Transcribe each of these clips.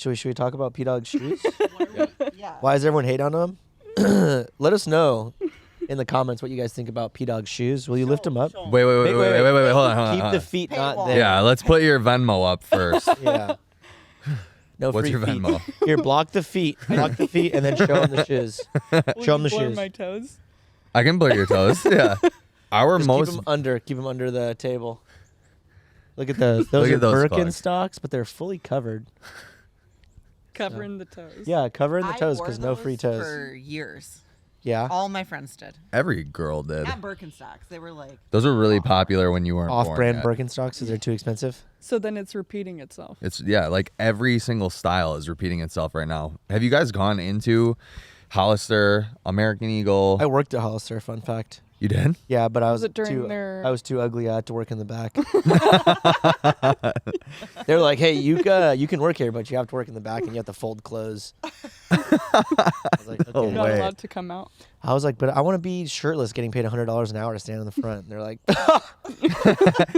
Should we talk about P-Dog's shoes? Yeah. Why does everyone hate on them? Let us know in the comments what you guys think about P-Dog's shoes. Will you lift them up? Wait. Hold on. Keep the feet not Paywall. there. Yeah, let's put your Venmo up first. Yeah. No What's free your feet. Venmo? Here, block the feet, and then show them the shoes. Show them the blur shoes. my toes. I can blur your toes. Yeah. Our Just most. keep them under the table. Look at those. Look Those at are those Birkenstocks, but they're fully covered. Covering the toes. Yeah, covering the I toes wore because no those free toes. for years. Yeah. All my friends did. Every girl did. Not Birkenstocks. They were like Those were really popular when you weren't born Off-brand yet. Birkenstocks because they're too expensive. So then it's repeating itself. It's like every single style is repeating itself right now. Have you guys gone into Hollister, American Eagle? I worked at Hollister. Fun fact. You did? Yeah, but I was it during too. their- I was too ugly. I had to work in the back. They were like, "Hey, you can work here, but you have to work in the back and you have to fold clothes." I was like, No okay. Not way. allowed to come out. I was like, "But I want to be shirtless, getting paid $100 an hour to stand in the front." And they're like,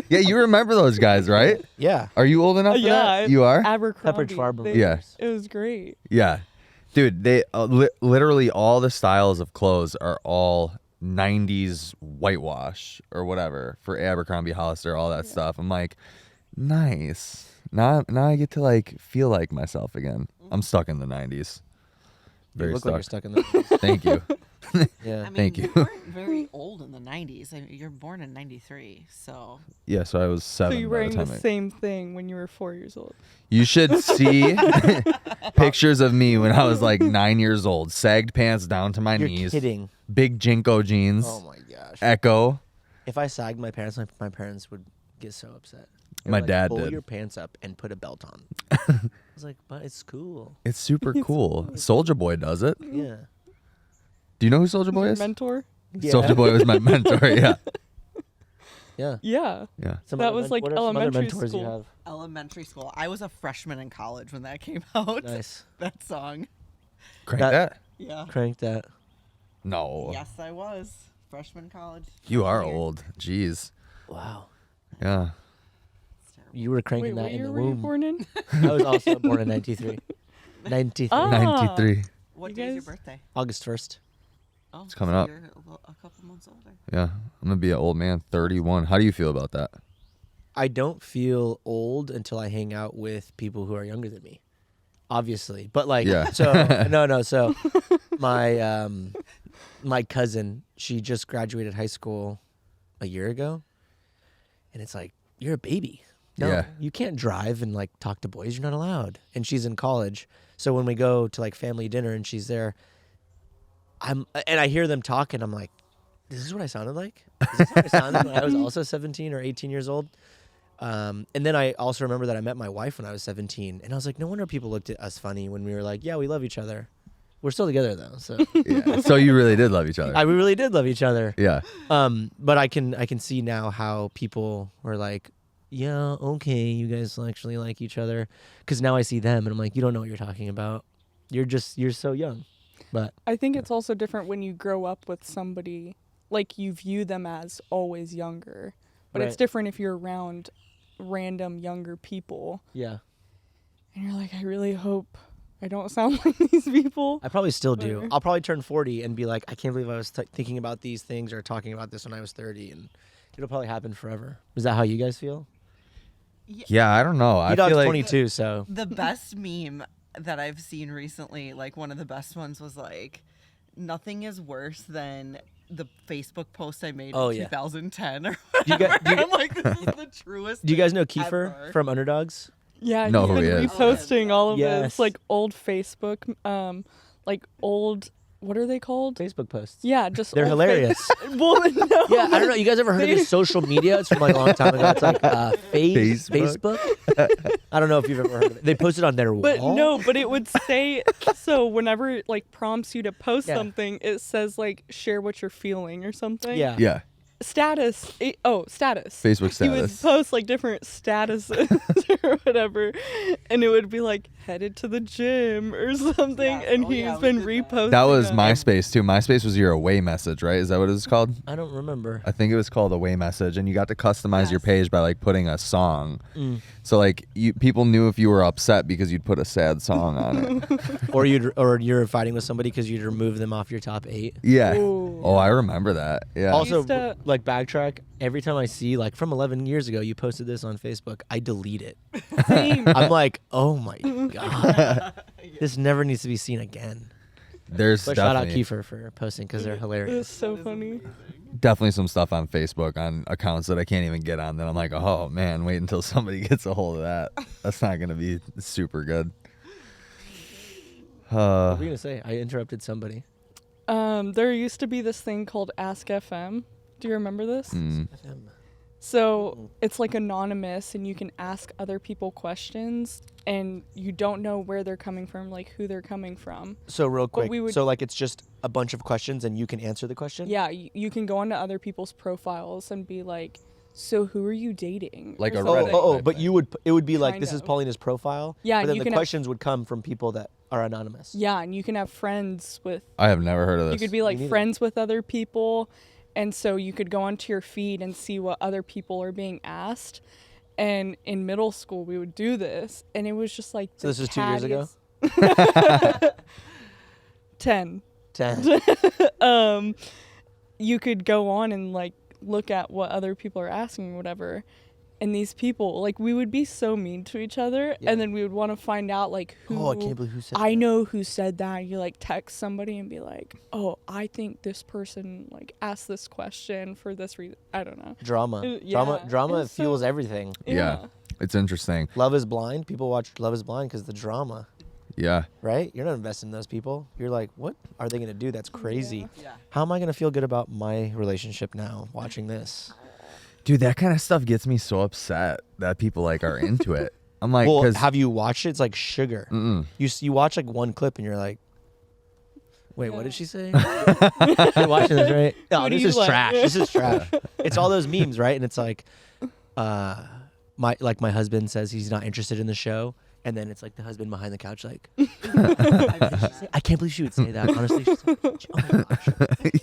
Yeah, you remember those guys, right? "Yeah, Are you old enough for that? You are? Abercrombie. Pepperidge Farm. Yeah. It was great. Yeah. Dude, they literally all the styles of clothes are all 90s whitewash or whatever for Abercrombie, Hollister, all that stuff. I'm like, nice. Now I get to like feel like myself again. I'm stuck in the 90s. you Very look stuck. like you're stuck in the." Thank you. Yeah. I mean, Thank you. weren't very old in the 90s. I mean, you're born in 93, so Yeah, so I was 7 So you were by wearing the the time same thing when you were 4 years old. You should see pictures of me when I was like 9 years old. Sagged pants down to my You're knees. kidding. Big Jinko jeans. Oh my gosh. Echo. If I sagged my parents, my parents would get so upset. They My were like, dad pull did. your pants up and put a belt on. I was like, but it's cool. It's super cool. Soldier Boy does it. Yeah. Do you know who Soldier Boy is? Mentor? Soldier Boy was my mentor. Yeah. Yeah. Yeah. Yeah. Some That other was like what are some other elementary mentors you school. have? elementary school. I was a freshman in college when that came out. Nice. That song. Crank That- that? Yeah. Crank that. No. Yes, I was. Freshman college. You are freshman year. old. Jeez. Wow. Yeah. It's terrible. You were cranking Wait, that what in year the were you womb. born in? I was also born in 93. 93. Ah. 93. What You day is your guys- birthday? August 1st. Oh, it's coming up. You're a couple months older. Yeah. I'm going to be an old man, 31. How do you feel about that? I don't feel old until I hang out with people who are younger than me. Obviously. But like Yeah. so my my cousin, she just graduated high school a year ago. And it's like, you're a baby. No, Yeah. you can't drive and like talk to boys. You're not allowed. And she's in college. So when we go to like family dinner and she's there, and I hear them talk and I'm like, this is what I sounded like? Is this what I sounded when I was also 17 or 18 years old? And then I also remember that I met my wife when I was 17. And I was like, no wonder people looked at us funny when we were like, yeah, we love each other. We're still together though. So Yeah. So you really did love each other. we really did love each other. Yeah. But I can see now how people were like, yeah, okay, you guys actually like each other. Because now I see them and I'm like, you don't know what you're talking about. You're so young. But I think it's also different when you grow up with somebody, like you view them as always younger. But it's Right. different if you're around random younger people yeah, and you're like, I really hope I don't sound like these people. I probably still do. Or- I'll probably turn 40 and be like, I can't believe I was thinking about these things or talking about this when I was 30. And it'll probably happen forever. Is that how you guys feel? Yeah, I don't know. I You dog's feel like 22, so. The best meme that I've seen recently, like one of the best ones was like, nothing is worse than the Facebook post I made Oh, in yeah. 2010 or Do you guys- whatever. I'm like, this is the truest. Do you guys thing know Kiefer ever. from Underdogs? Yeah, No, he's who been he is. reposting all of Yes. this, like old Facebook, like old, what are they called? Facebook posts. Yeah, just They're old hilarious. Well, no. Yeah, I don't know. You guys ever heard of this social media? It's from like a long time ago. It's like Facebook. Facebook. I don't know if you've ever heard of it. They post it on their But wall. no, but it would say, so whenever it like prompts you to post Yeah. something, it says like share what you're feeling or something. Yeah. Yeah. status. Status. Facebook He would status. post like different statuses or whatever, and it would be like headed to the gym or something, Yes. and Oh, he's yeah, we been did that. reposting. That was them. MySpace too. MySpace was your away message, right? Is that what it was called? I don't remember. I think it was called away message, and you got to customize your Yes. page by like putting a song. Mm. So like people knew if you were upset because you'd put a sad song on it. Or you're fighting with somebody because you'd remove them off your top 8. Yeah. Ooh. Oh, I remember that. Yeah. Also, used to- like backtrack. Every time I see like from 11 years ago, you posted this on Facebook, I delete it. Same. I'm like, oh my god, this never needs to be seen again. There's But shout out definitely, Kiefer for posting because they're It's hilarious. so funny. definitely some stuff on Facebook on accounts that I can't even get on. That I'm like, oh man, wait until somebody gets a hold of that. That's not gonna be super good. What were you gonna say? I interrupted somebody. There used to be this thing called Ask FM. Do you remember this? Mm. So it's like anonymous, and you can ask other people questions, and you don't know where they're coming from, like who they're coming from. So real quick, we would- so like it's just a bunch of questions and you can answer the question. Yeah, you can go onto other people's profiles and be like, so who are you dating? Like or a something. Reddit. Oh, type but thing. it would be like Kind this is of. Paulina's profile. Yeah, but then you the can have- questions would come from people that are anonymous. Yeah, and you can have friends with, I have never heard of this. you could be like neither. friends with other people, and so you could go onto your feed and see what other people are being asked. And in middle school, we would do this, and it was just like. So the this was 2 years ago? cattiest- 10. 10. You could go on and like look at what other people are asking or whatever, and these people, like, we would be so mean to each other, Yeah. and then we would want to find out like who. Oh, I can't believe who said I that. know who said that. You like text somebody and be like, oh, I think this person like asked this question for this reason. I don't know. Drama. Yeah, Drama it's fuels so- everything. Yeah. It's interesting. Love is Blind. People watch Love is Blind because the drama, Yeah. right? You're not investing in those people. You're like, what are they gonna do? That's crazy. Yeah. How am I gonna feel good about my relationship now watching this? Dude, that kind of stuff gets me so upset that people like are into it. I'm like, Well, because have you watched it? It's like sugar. You watch like one clip and you're like, wait, what did she say? You're watching this, right? No, Who do this you is like? trash. This is trash. It's all those memes, right? And it's like, my husband says he's not interested in the show, and then it's like the husband behind the couch, like, I can't believe she would say that. Honestly, she's like, oh my gosh.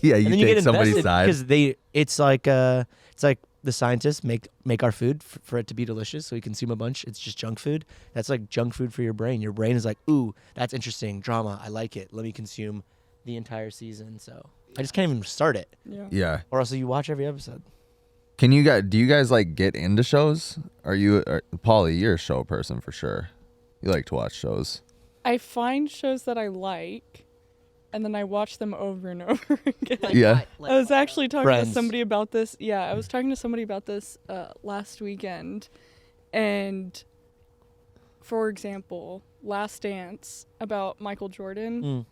yeah, And you then take somebody's side. because it's like the scientists make our food for it to be delicious, so we consume a bunch. It's just junk food. That's like junk food for your brain. Your brain is like, ooh, that's interesting, drama. I like it. Let me consume the entire season. So I just can't even start it, Yeah. Yeah. or else you watch every episode. Do you guys like get into shows? Pauli, you're a show person for sure. You like to watch shows. I find shows that I like, and then I watch them over and over again. Like Yeah. what? I was actually talking Friends. to somebody about this. Yeah, I was talking to somebody about this last weekend. And for example, Last Dance about Michael Jordan. Mm.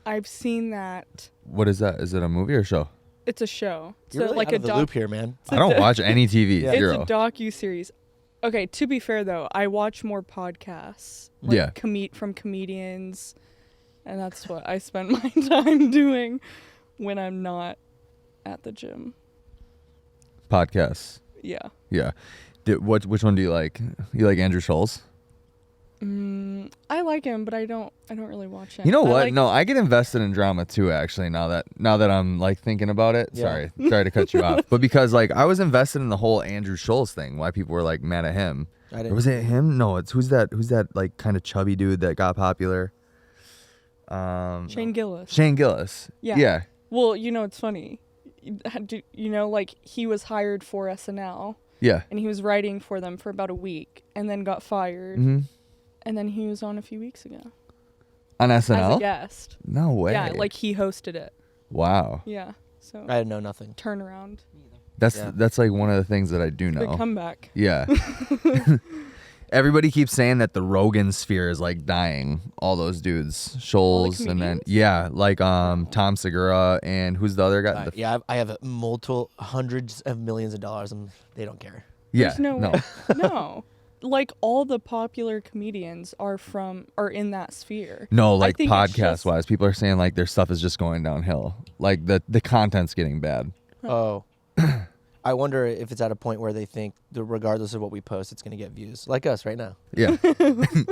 I've seen that. What is that? Is it a movie or a show? It's a show. You're really like out a of the loop here, man. I don't watch any TV. Yeah. It's Zero. a docu-series. Okay, to be fair though, I watch more podcasts. Like Yeah. from comedians, and that's what I spend my time doing when I'm not at the gym. Podcasts. Yeah. Yeah. Which one do you like? You like Andrew Schulz? I like him, but I don't really watch him. You know I what? like- No, I get invested in drama too. Actually, now that I'm like thinking about it. Yeah. Sorry to cut you off, but because like I was invested in the whole Andrew Schulz thing. Why people were like mad at him? I Or didn't. was it him? No, it's who's that like kind of chubby dude that got popular? Shane Gillis. Shane Gillis. Yeah. Yeah. Well, it's funny. Like he was hired for SNL Yeah. and he was writing for them for about a week and then got fired. Mm-hmm. And then he was on a few weeks ago On as a SNL? guest. No way. Yeah, like he hosted it. Wow. Yeah. So I know nothing. turnaround. That's like one of the things that I do Good know. comeback. Yeah. Everybody keeps saying that the Rogan sphere is like dying. All those dudes, Scholes, and then comedians? like Tom Segura, and who's the other guy? Yeah, I have multiple hundreds of millions of dollars, and they don't care. Yeah, There's no way. No. Like all the popular comedians are in that sphere. No, I like think it's podcast just- wise, people are saying like their stuff is just going downhill. Like the content's getting bad. Oh, I wonder if it's at a point where they think that regardless of what we post, it's going to get views. Like us right now. Yeah.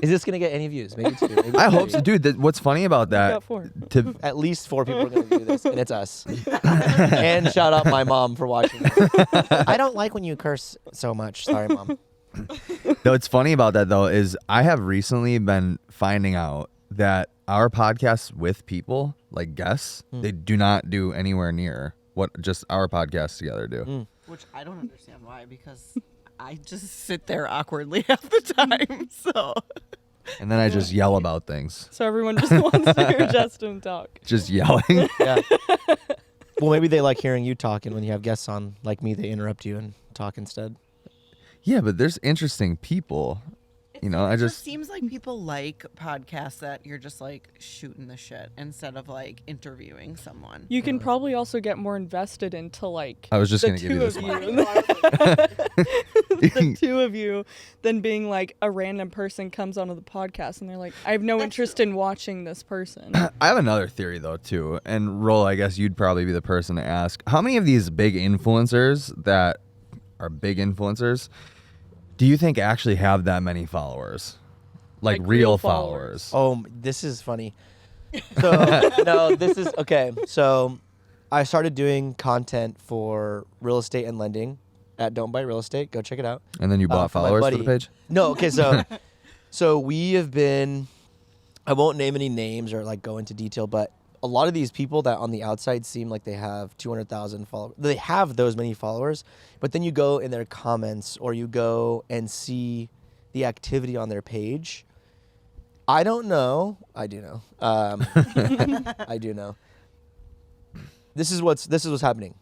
Is this going to get any views? Maybe 2. Maybe I hope 3. so, dude. What's funny about that? Got 4. To At least 4 people are going to do this, and it's us. And shout out my mom for watching this. I don't like when you curse so much. Sorry, Mom. what's funny about that though is I have recently been finding out that our podcasts with people like guests, they do not do anywhere near what just our podcasts together do. Which I don't understand why, because I just sit there awkwardly half the time. So And then I just yell about things. So everyone just wants to hear Justin talk. Just yelling. Yeah. Well, maybe they like hearing you talking when you have guests on. Like me, they interrupt you and talk instead. Yeah, but there's interesting people. You know, it I just seems like people like podcasts that you're just like shooting the shit instead of like interviewing someone. You can probably also get more invested into like I was just the gonna give you two this of one. you. The 2 of you than being like a random person comes onto the podcast and they're like, I have no interest in watching this person. I have another theory though too. And Roll, I guess you'd probably be the person to ask. How many of these big influencers that are big influencers do you think actually have that many followers? Like real followers. Oh, this is funny. So, no, this is okay. So, I started doing content for real estate and lending at Don't Bite Real Estate. Go check it out. And then you bought For my followers for buddy. the page? No, okay, so we have been, I won't name any names or like go into detail, but a lot of these people that on the outside seem like they have 200,000 followers, they have those many followers, but then you go in their comments or you go and see the activity on their page. I don't know. I do know. I do know. This is what's happening.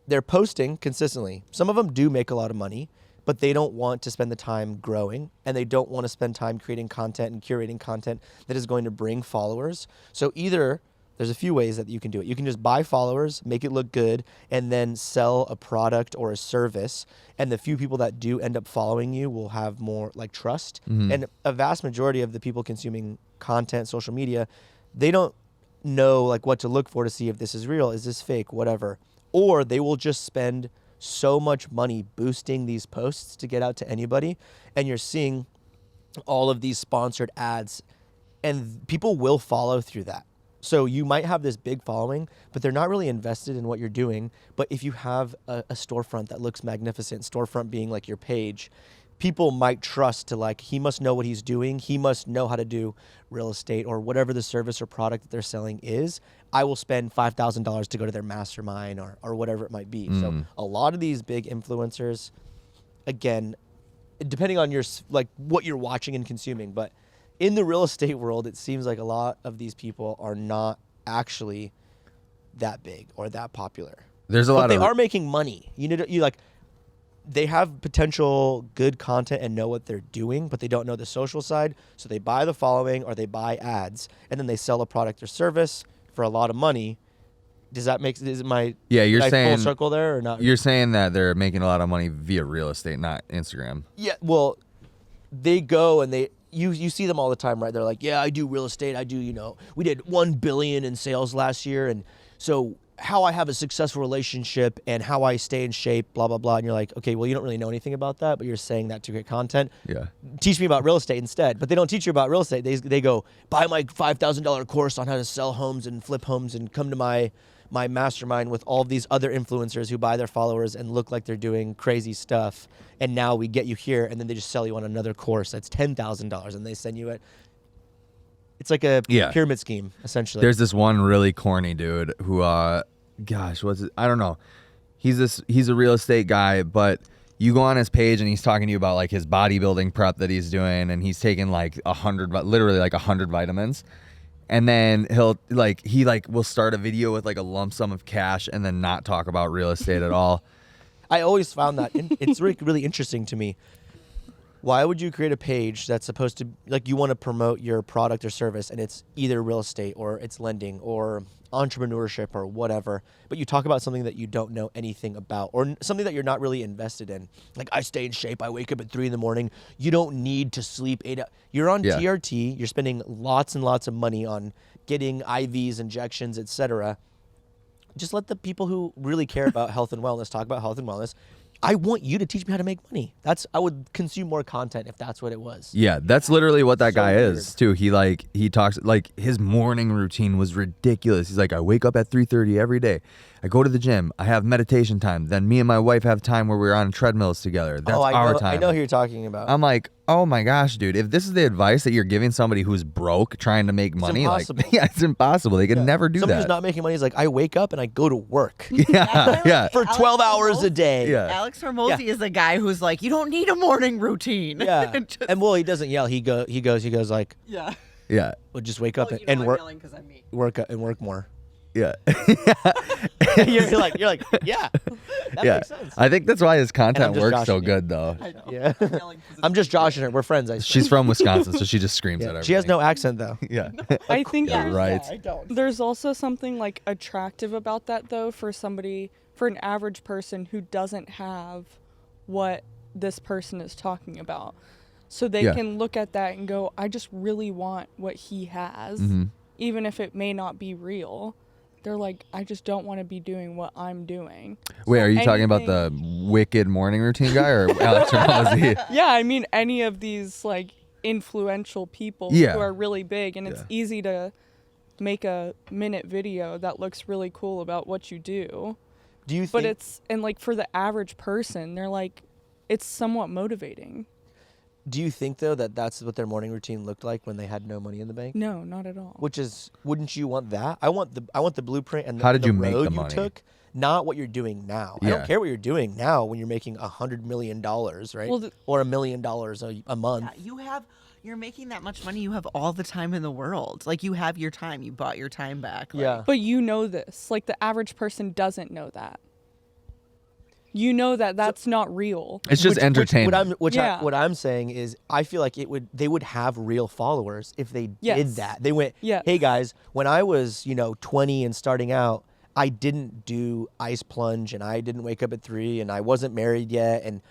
They're posting consistently. Some of them do make a lot of money, but they don't want to spend the time growing, and they don't want to spend time creating content and curating content that is going to bring followers. So either there's a few ways that you can do it. You can just buy followers, make it look good, and then sell a product or a service. And the few people that do end up following you will have more like trust. And a vast majority of the people consuming content, social media, they don't know like what to look for to see if this is real, is this fake, whatever. Or they will just spend so much money boosting these posts to get out to anybody. And you're seeing all of these sponsored ads, and people will follow through that. So you might have this big following, but they're not really invested in what you're doing. But if you have a storefront that looks magnificent, storefront being like your page, people might trust to like, he must know what he's doing. He must know how to do real estate or whatever the service or product that they're selling is. I will spend $5,000 to go to their mastermind or whatever it might be. So a lot of these big influencers, again, depending on your like what you're watching and consuming, but in the real estate world, it seems like a lot of these people are not actually that big or that popular. There's a But lot they of are making money. They have potential good content and know what they're doing, but they don't know the social side. So they buy the following or they buy ads, and then they sell a product or service for a lot of money. Is it my you're full saying circle there or not? You're saying that they're making a lot of money via real estate, not Instagram. Yeah, well, they go and you see them all the time, right? They're like, yeah, I do real estate. I do, we did $1 billion in sales last year. And so how I have a successful relationship and how I stay in shape, blah, blah, blah. And you're like, okay, well, you don't really know anything about that, but you're saying that to get content. Yeah. Teach me about real estate instead. But they don't teach you about real estate. They go, buy my $5,000 course on how to sell homes and flip homes and come to my mastermind with all of these other influencers who buy their followers and look like they're doing crazy stuff. And now we get you here, and then they just sell you on another course that's $10,000, and they send you it. It's like a pyramid scheme, essentially. There's this one really corny dude who, what's it? I don't know. He's a real estate guy, but you go on his page and he's talking to you about like his bodybuilding prep that he's doing, and he's taking like 100 vitamins. And then he will start a video with like a lump sum of cash and then not talk about real estate at all. I always found that it's really, really interesting to me. Why would you create a page that's supposed to, like, you want to promote your product or service, and it's either real estate or it's lending or entrepreneurship or whatever, but you talk about something that you don't know anything about or something that you're not really invested in. Like, I stay in shape. I wake up at 3 a.m. You don't need to sleep 8 hours. You're on TRT. You're spending lots and lots of money on getting IVs, injections, etc. just let the people who really care about health and wellness talk about health and wellness. I want you to teach me how to make money. I would consume more content if that's what it was. Yeah, that's literally what that So guy weird. is too. He talks like his morning routine was ridiculous. He's like, I wake up at 3:30 every day. I go to the gym. I have meditation time. Then me and my wife have time where we're on treadmills together. That's our time. I know who you're talking about. I'm like, oh my gosh, dude, if this is the advice that you're giving somebody who's broke trying to make money, impossible. like, yeah, it's impossible. They can never do Somebody that. who's not making money is like, I wake up and I go to work Yeah, yeah. for 12 hours a day. Yeah. Alex Hormozy is a guy who's like, you don't need a morning routine. Yeah. Just- And well, he doesn't yell. He goes like, yeah. Yeah. well, just wake up Well, you and know I'm work, yelling 'cause I'm me. work more. Yeah. you're like, yeah, that Yeah. makes sense. I think that's why his content just works so joshing you. good though. I know. Yeah. I'm yelling 'cause it's I'm just me. joshing her. We're friends. I swear. She's from Wisconsin, so she just screams at Yeah. everybody. She has no accent though. Yeah. I think Yeah, there's, right. I don't. there's also something like attractive about that though for an average person who doesn't have what this person is talking about. So they Yeah. can look at that and go, I just really want what he has, Mhm. even if it may not be real. They're like, I just don't want to be doing what I'm doing. Wait, So are you talking about the wicked morning routine guy or Alex Hormozy? Yeah, I mean any of these like influential people Yeah. who are really big, and it's Yeah. easy to make a minute video that looks really cool about what you do. Do you think? But it's, and like for the average person, they're like, it's somewhat motivating. Do you think though that that's what their morning routine looked like when they had no money in the bank? No, not at all. Which is, wouldn't you want that? I want the blueprint and How did the you make road the you money? took, not what you're doing now. I Yeah. don't care what you're doing now when you're making $100 million, right? Well, or $1 million a month. Yeah, you're making that much money. You have all the time in the world. Like you have your time. You bought your time back. Like, Yeah. But you know this. Like the average person doesn't know that. You know that that's not real. It's just entertainment. Yeah. What I'm saying is, I feel like they would have real followers if they did Yes. that. They went, Yes. hey guys, when I was 20 and starting out, I didn't do ice plunge and I didn't wake up at 3 and I wasn't married yet and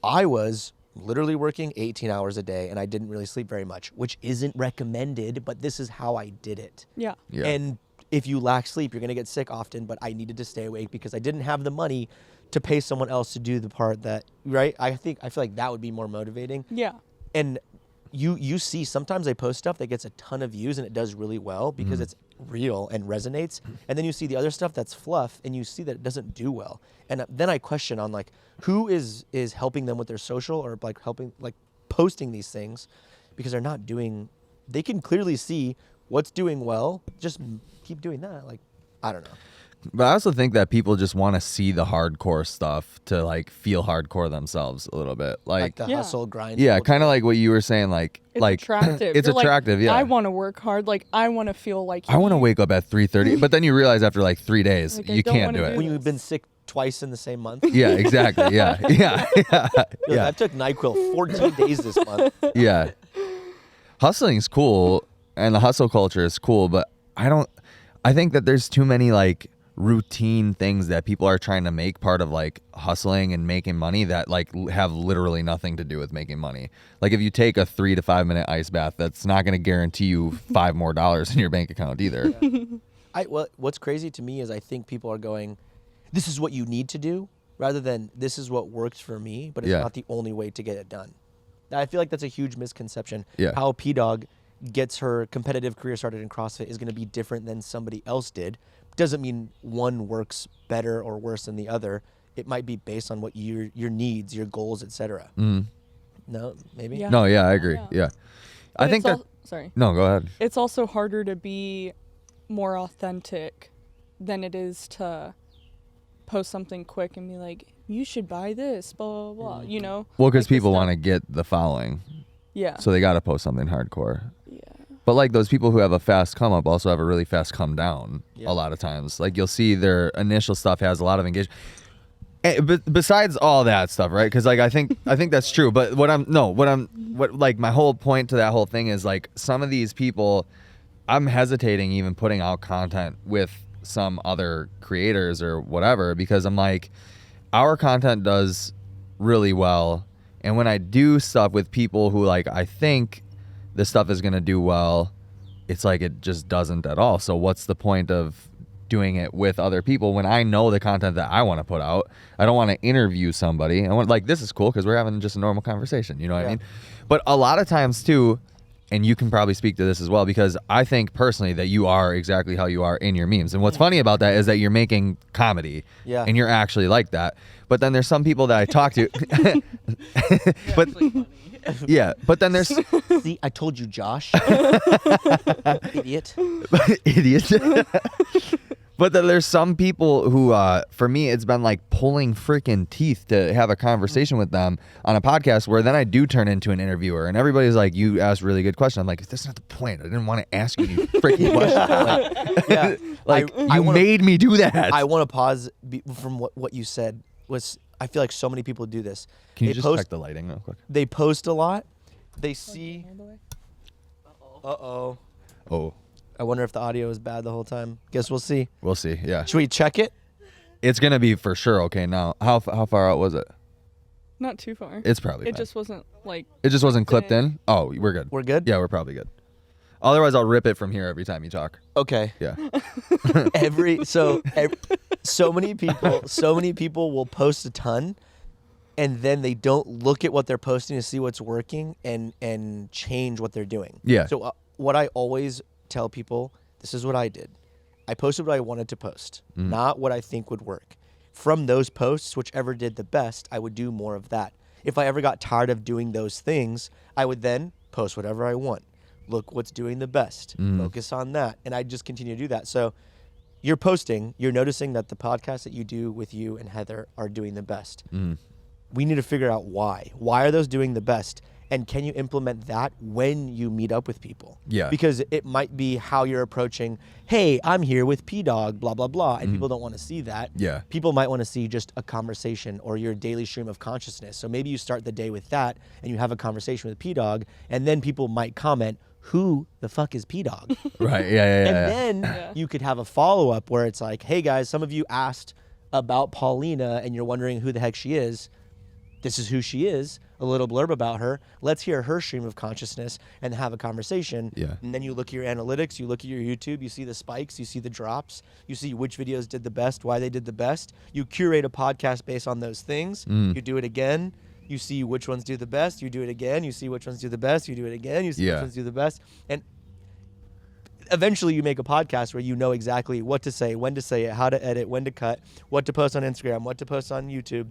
I was literally working 18 hours a day and I didn't really sleep very much, which isn't recommended, but this is how I did it. Yeah. Yeah. And if you lack sleep, you're going to get sick often, but I needed to stay awake because I didn't have the money to pay someone else to do the part that, right? I feel like that would be more motivating. Yeah. And you see sometimes I post stuff that gets a ton of views and it does really well because it's real and resonates. And then you see the other stuff that's fluff and you see that it doesn't do well. And then I question on like who is helping them with their social or like helping like posting these things because they're not doing, they can clearly see what's doing well. Just keep doing that. Like, I don't know. But I also think that people just want to see the hardcore stuff to like feel hardcore themselves a little bit. Like Like, the Yeah. hustle grind. yeah, culture. kind of like what you were saying. Like, It's like attractive. it's You're like, attractive. Yeah. I want to work hard. Like I want to feel like I want to he- wake up at 3:30, but then you realize after like 3 days Like, I you don't can't wanna do do it. When this. you've been sick twice in the same month. Yeah, exactly. Yeah, yeah, yeah, Look, yeah. I took NyQuil 14 days this month. Yeah. Hustling's cool and the hustle culture is cool, but I think that there's too many like routine things that people are trying to make part of like hustling and making money that like have literally nothing to do with making money. Like if you take a 3 to 5 minute ice bath, that's not going to guarantee you $5 more in your bank account either. What's crazy to me is I think people are going, this is what you need to do, rather than this is what works for me, but it's Yeah. not the only way to get it done. I feel like that's a huge misconception. Yeah. How P-Dog gets her competitive career started in CrossFit is going to be different than somebody else did. Doesn't mean one works better or worse than the other. It might be based on what your needs, your goals, etc. Mm. No, maybe. Yeah. No, yeah, I agree. Yeah. Yeah. But I think it's that sorry. No, go ahead. It's also harder to be more authentic than it is to post something quick and be like, you should buy this, blah, blah, blah. You know? Well, cuz Like the people stuff- want to get the following. Yeah. So they got to post something hardcore. Yeah. But like those people who have a fast come up also have a really fast come down Yeah. a lot of times. Like you'll see their initial stuff has a lot of engagement. But besides all that stuff, right? Because like I think that's true. But what like my whole point to that whole thing is like some of these people, I'm hesitating even putting out content with some other creators or whatever because I'm like, our content does really well, and when I do stuff with people who like I think this stuff is gonna do well, it's like it just doesn't at all. So what's the point of doing it with other people when I know the content that I want to put out. I don't want to interview somebody. I want, like, this is cool because we're having just a normal conversation. You know what I mean? But a lot of times too, and you can probably speak to this as well, because I think personally that you are exactly how you are in your memes. And what's funny about that is that you're making comedy, and you're actually like that. But then there's some people that I talk to, but but then there's See, I told you, Josh. Idiot. idiot. But then there's some people who, for me, it's been like pulling freaking teeth to have a conversation with them on a podcast where then I do turn into an interviewer and everybody's like, you asked really good question. I'm like, that's not the point. I didn't want to ask you any freaking question. You made me do that. I want to pause from what you said. I feel like so many people do this. Can you just check the lighting real quick? They post a lot. They see. Uh-oh. Oh. I wonder if the audio is bad the whole time. Guess we'll see. We'll see. Yeah. Should we check it? It's gonna be for sure okay now. How far out was it? Not too far. It's probably It fine. just wasn't like. It just wasn't clipped in. Oh, we're good. We're good? Yeah, we're probably good. Otherwise, I'll rip it from here every time you talk. Okay. Yeah. So many people will post a ton and then they don't look at what they're posting to see what's working and change what they're doing. Yeah. So what I always tell people, this is what I did. I posted what I wanted to post, not what I think would work. From those posts, whichever did the best, I would do more of that. If I ever got tired of doing those things, I would then post whatever I want. Look what's doing the best. Focus on that. And I just continue to do that. So you're posting, you're noticing that the podcasts that you do with you and Heather are doing the best. We need to figure out why. Why are those doing the best? And can you implement that when you meet up with people? Yeah. Because it might be how you're approaching, hey, I'm here with P-Dog, blah, blah, blah. And people don't want to see that. Yeah. People might want to see just a conversation or your daily stream of consciousness. So maybe you start the day with that and you have a conversation with P-Dog and then people might comment, who the fuck is P-Dog? Right. Yeah. And then you could have a follow-up where it's like, hey guys, some of you asked about Paulina and you're wondering who the heck she is. This is who she is, a little blurb about her. Let's hear her stream of consciousness and have a conversation. Yeah. And then you look at your analytics, you look at your YouTube, you see the spikes, you see the drops, you see which videos did the best, why they did the best. You curate a podcast based on those things. You do it again. You see which ones do the best. You do it again. You see which ones do the best. You do it again. You see which ones do the best. And eventually you make a podcast where you know exactly what to say, when to say it, how to edit, when to cut, what to post on Instagram, what to post on YouTube.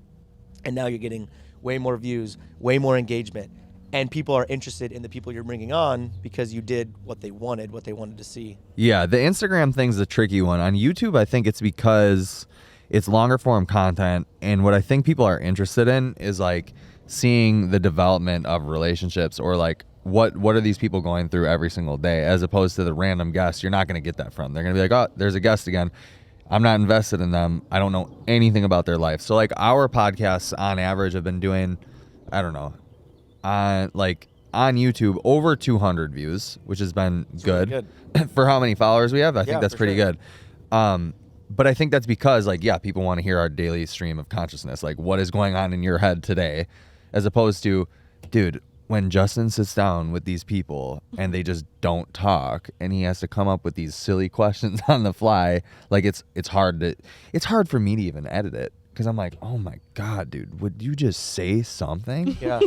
And now you're getting way more views, way more engagement. And people are interested in the people you're bringing on because you did what they wanted to see. Yeah, the Instagram thing's a tricky one. On YouTube, I think it's because it's longer form content. And what I think people are interested in is like seeing the development of relationships or like what are these people going through every single day as opposed to the random guest. You're not going to get that from. They're going to be like, oh, there's a guest again. I'm not invested in them. I don't know anything about their life. So like our podcasts on average have been doing, I don't know, on YouTube over 200 views, which has been good. Really good. For how many followers we have. I think that's pretty sure. good. But I think that's because like, yeah, people want to hear our daily stream of consciousness, like what is going on in your head today, as opposed to, dude, when Justin sits down with these people and they just don't talk and he has to come up with these silly questions on the fly, like it's hard for me to even edit it because I'm like, oh my God, dude, would you just say something? Yeah.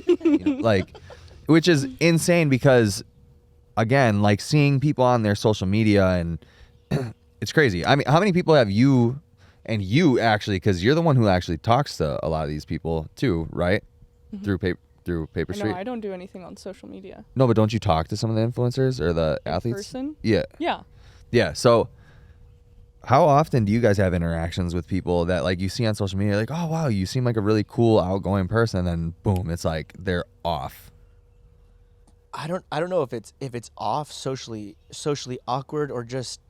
Like, which is insane because again, like seeing people on their social media and it's crazy. I mean, how many people have you actually, because you're the one who actually talks to a lot of these people too, right? Through Paper Street? No, I don't do anything on social media. No, but don't you talk to some of the influencers or the athletes? Person? Yeah. Yeah. Yeah. So how often do you guys have interactions with people that like you see on social media, like, oh wow, you seem like a really cool, outgoing person, and then boom, it's like they're off. I don't know if it's off, socially awkward, or just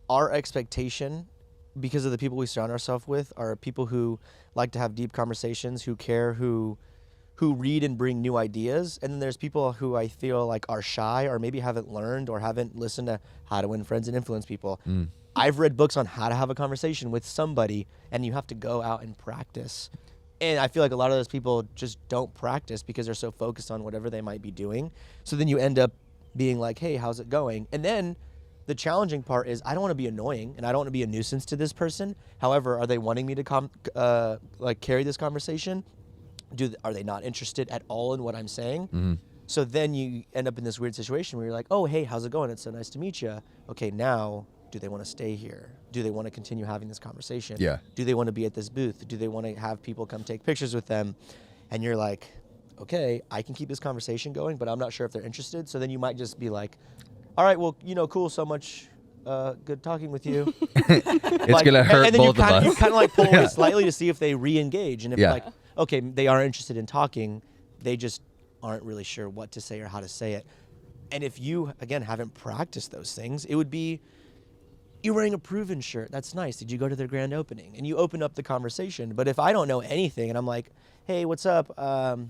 our expectation because of the people we surround ourselves with are people who like to have deep conversations, who care, who read and bring new ideas. And then there's people who I feel like are shy or maybe haven't learned or haven't listened to how to win friends and influence people. I've read books on how to have a conversation with somebody, and you have to go out and practice. And I feel like a lot of those people just don't practice because they're so focused on whatever they might be doing. So then you end up being like, hey, how's it going? And then The challenging part is I don't want to be annoying and I don't want to be a nuisance to this person. However, are they wanting me to carry this conversation? Are they not interested at all in what I'm saying? Mm-hmm. So then you end up in this weird situation where you're like, oh, hey, how's it going? It's so nice to meet you. Okay, now, do they want to stay here? Do they want to continue having this conversation? Yeah. Do they want to be at this booth? Do they want to have people come take pictures with them? And you're like, okay, I can keep this conversation going, but I'm not sure if they're interested. So then you might just be like, all right, well, cool, so much. Good talking with you. It's gonna hurt and then both of us. You kind of like pull away slightly to see if they re-engage, and if like, okay, they are interested in talking, they just aren't really sure what to say or how to say it. And if you again haven't practiced those things, it would be you're wearing a Prvn shirt. That's nice. Did you go to their grand opening? And you open up the conversation. But if I don't know anything and I'm like, hey, what's up,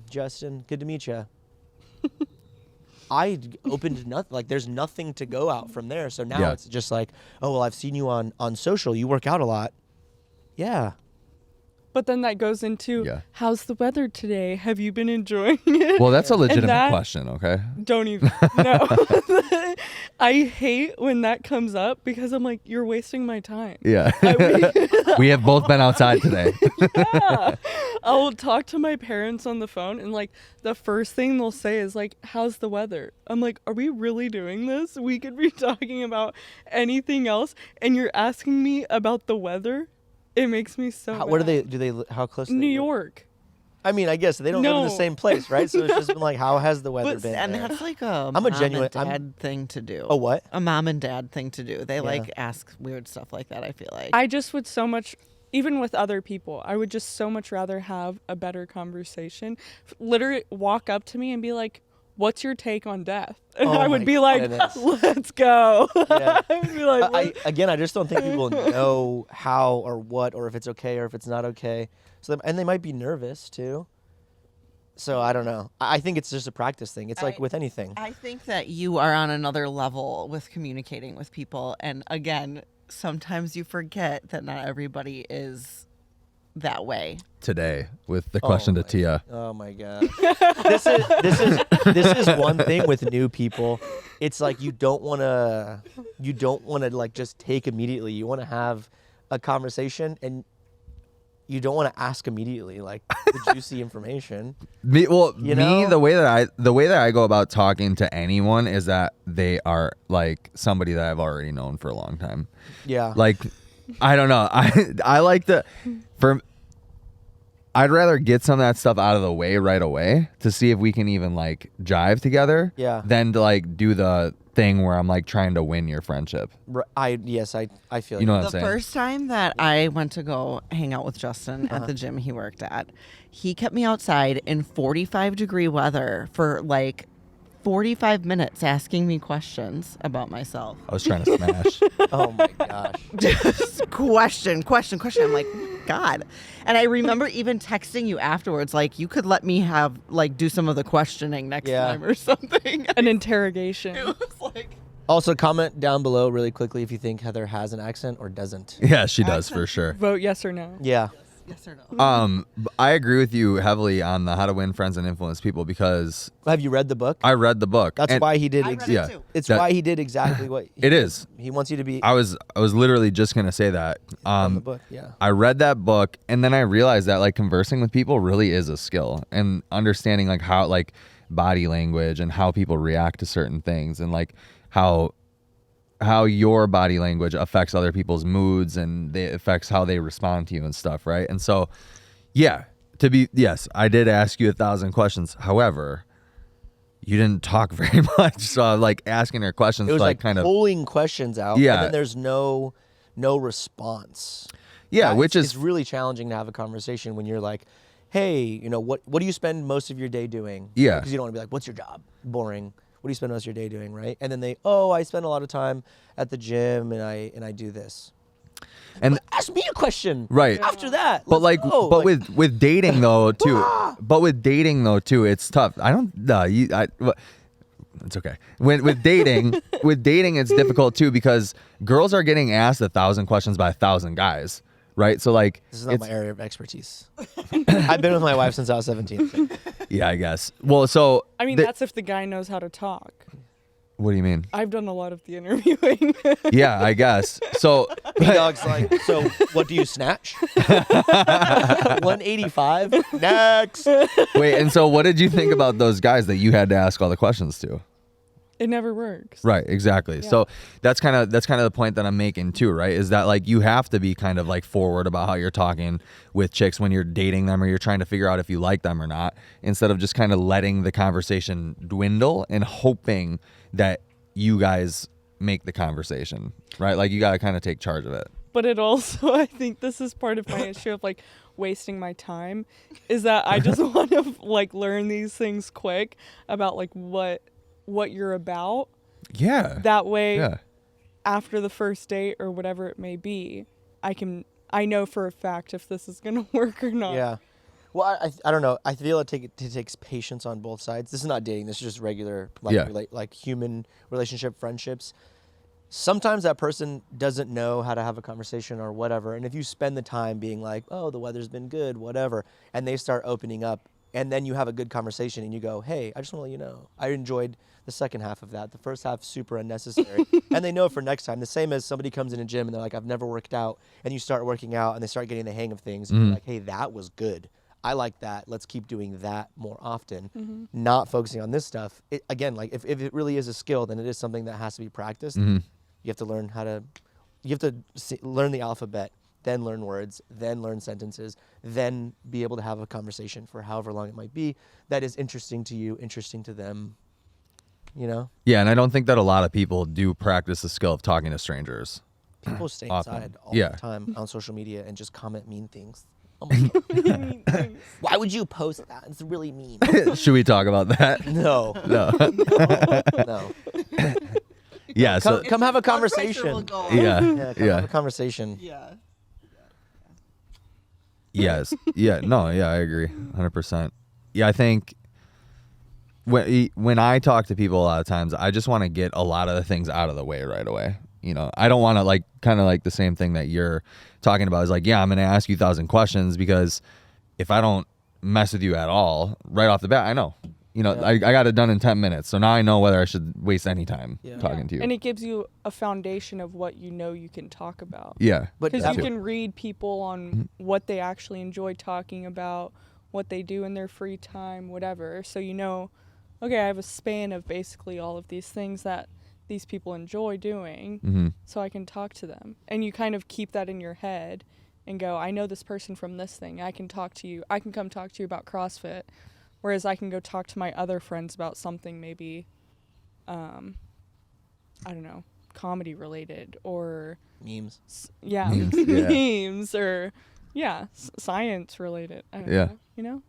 Justin? Good to meet you. I opened nothing. Like, there's nothing to go out from there. So now it's just like, oh, well, I've seen you on social. You work out a lot. Yeah. But then that goes into, how's the weather today? Have you been enjoying it? Well, that's a legitimate question, okay? Don't even. No. I hate when that comes up because I'm like, you're wasting my time. Yeah. We have both been outside today. Yeah. I'll talk to my parents on the phone and like the first thing they'll say is like, how's the weather? I'm like, are we really doing this? We could be talking about anything else and you're asking me about the weather? It makes me so mad. What how close? New York. I mean, I guess they don't live in the same place, right? So it's just been like, how has the weather been? And there? that's like a I'm a genuine dad thing to do. A what? A mom and dad thing to do. They like ask weird stuff like that, I feel like. I just would so much, even with other people, I would just so much rather have a better conversation. Literally walk up to me and be like, what's your take on death? And I would be like, let's go. Yeah. I would be like, I just don't think people know how or what, or if it's okay or if it's not okay. So, and they might be nervous too. So I don't know. I think it's just a practice thing. It's like with anything. I think that you are on another level with communicating with people. And again, sometimes you forget that not everybody is that way. Today with the question to Tia. Oh my god. This is one thing with new people. It's like you don't want to like just take immediately. You want to have a conversation and you don't want to ask immediately like the juicy information. The way that I go about talking to anyone is that they are like somebody that I've already known for a long time. Yeah. Like I don't know. I like I'd rather get some of that stuff out of the way right away to see if we can even like jive together. Yeah. Than to like do the thing where I'm like trying to win your friendship. I feel you know what I'm the saying. First time that I went to go hang out with Justin at the gym he worked at, he kept me outside in 45-degree weather for like 45 minutes asking me questions about myself. I was trying to smash. Oh my gosh. Just question. I'm like, God. And I remember even texting you afterwards, like, you could let me do some of the questioning next time or something. An interrogation. It was like. Also, comment down below really quickly if you think Heather has an accent or doesn't. Yeah, she does for sure. Vote yes or no. Yeah. Yes or no? I agree with you heavily on the How to Win Friends and Influence People because Have you read the book? I read the book. That's why he did. I read it too. It's why he did exactly what it is. He wants you to be I was literally just gonna say that. on the book. Yeah. I read that book and then I realized that like conversing with people really is a skill and understanding like how like body language and how people react to certain things and like how your body language affects other people's moods and it affects how they respond to you and stuff, right? And so, yes, I did ask you 1,000 questions. However, you didn't talk very much, so like asking her questions, It was like kind of pulling questions out, Yeah. and then there's no response. yeah, which it's is really challenging to have a conversation when you're like, hey, what do you spend most of your day doing? Yeah. Because you don't want to be like, what's your job? Boring. What do you spend most of your day doing, right? And then I spend a lot of time at the gym and I do this. and But ask me a question. right. After that. But let's go. with dating though too, it's tough. It's okay. With dating, it's difficult too because girls are getting asked 1,000 questions by 1,000 guys, right? So like, This is not my area of expertise. I've been with my wife since I was 17. yeah, I guess. Well, so I mean, that's if the guy knows how to talk. What do you mean? I've done a lot of the interviewing. Yeah, I guess. So B-Dog's like, so what do you snatch? 185? Next. wait, and so what did you think about those guys that you had to ask all the questions to? It never works. Right, exactly. Yeah. So that's kind of the point that I'm making too, right? Is that like you have to be kind of like forward about how you're talking with chicks when you're dating them or you're trying to figure out if you like them or not, instead of just kind of letting the conversation dwindle and hoping that you guys make the conversation, right? Like you got to kind of take charge of it. But it also, I think this is part of my issue of like wasting my time, is that I just want to like learn these things quick about like what you're about. Yeah. That way, Yeah. after the first date or whatever it may be, I know for a fact if this is gonna work or not. Yeah. Well, I don't know. I feel it takes patience on both sides. This is not dating. This is just regular like human relationship, friendships. Sometimes that person doesn't know how to have a conversation or whatever. And if you spend the time being like, oh, the weather's been good, whatever, and they start opening up, and then you have a good conversation and you go, hey, I just want to let you know, I enjoyed the second half of that. The first half, super unnecessary. And they know for next time. The same as somebody comes in a gym and they're like, I've never worked out. And you start working out and they start getting the hang of things. And you're like, hey, that was good. I like that. Let's keep doing that more often. Not focusing on this stuff. Again, like if it really is a skill, then it is something that has to be practiced. You have to learn learn the alphabet, then learn words, then learn sentences, then be able to have a conversation for however long it might be that is interesting to you, interesting to them, you know? Yeah, and I don't think that a lot of people do practice the skill of talking to strangers. People stay Often. inside all Yeah. the time on social media and just comment mean things. Oh my God. Why would you post that? It's really mean. Should we talk about that? No. No. No. Yeah. So Come have a conversation. yeah. Yeah, come Yeah. have a conversation. Yeah. Yes. Yeah. No. Yeah. I agree. 100%. Yeah. I think when I talk to people a lot of times, I just want to get a lot of the things out of the way right away. You know, I don't want to like kind of like the same thing that you're talking about is like, yeah, I'm going to ask you 1,000 questions because if I don't mess with you at all right off the bat, I know. You know, Yeah. I got it done in 10 minutes. So now I know whether I should waste any time Yeah. talking to you. And it gives you a foundation of what you know you can talk about. Yeah. But Because that- you can read people on what they actually enjoy talking about, what they do in their free time, whatever. So you know, okay, I have a span of basically all of these things that these people enjoy doing, so I can talk to them. And you kind of keep that in your head and go, I know this person from this thing. I can talk to you. I can come talk to you about CrossFit. Whereas I can go talk to my other friends about something maybe, I don't know, comedy related or memes. Memes, yeah. memes or science related. I don't know, you know.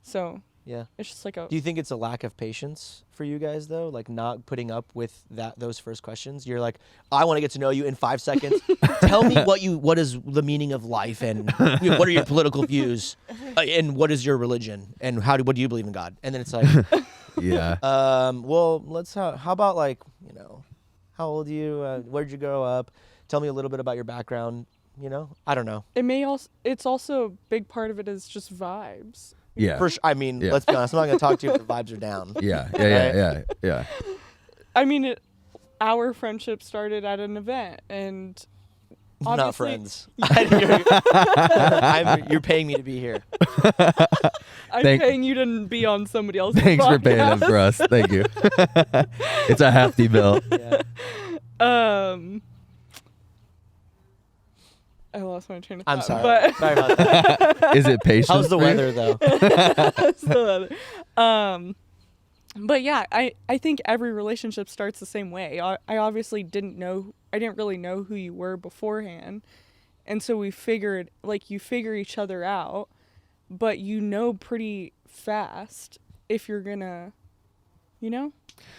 So Yeah. it's just like a Do you think it's a lack of patience for you guys though? Like not putting up with those first questions? You're like, I want to get to know you in 5 seconds. Tell me what is the meaning of life and what are your political views and what is your religion and what do you believe in God? And then it's like, Yeah. well, how about like, you know, how old are you? Where'd you grow up? Tell me a little bit about your background. You know, I don't know. it's also a big part of it is just vibes. Yeah. I mean, Yeah. let's be honest. I'm not going to talk to you if the vibes are down. Yeah. Yeah. I mean, our friendship started at an event, and Not obviously, friends. You're paying me to be here. I'm Thank- paying you to be on somebody else's Thanks for paying them podcast. for us. Thank you. It's a hefty bill. Yeah. I lost my train of I'm thought. sorry. But Sorry about that. Is it patience? How's the for you? weather though? that's the weather. But yeah, I think every relationship starts the same way. I obviously didn't really know who you were beforehand. And so we figured, like, you figure each other out, but you know pretty fast if you're gonna, you know,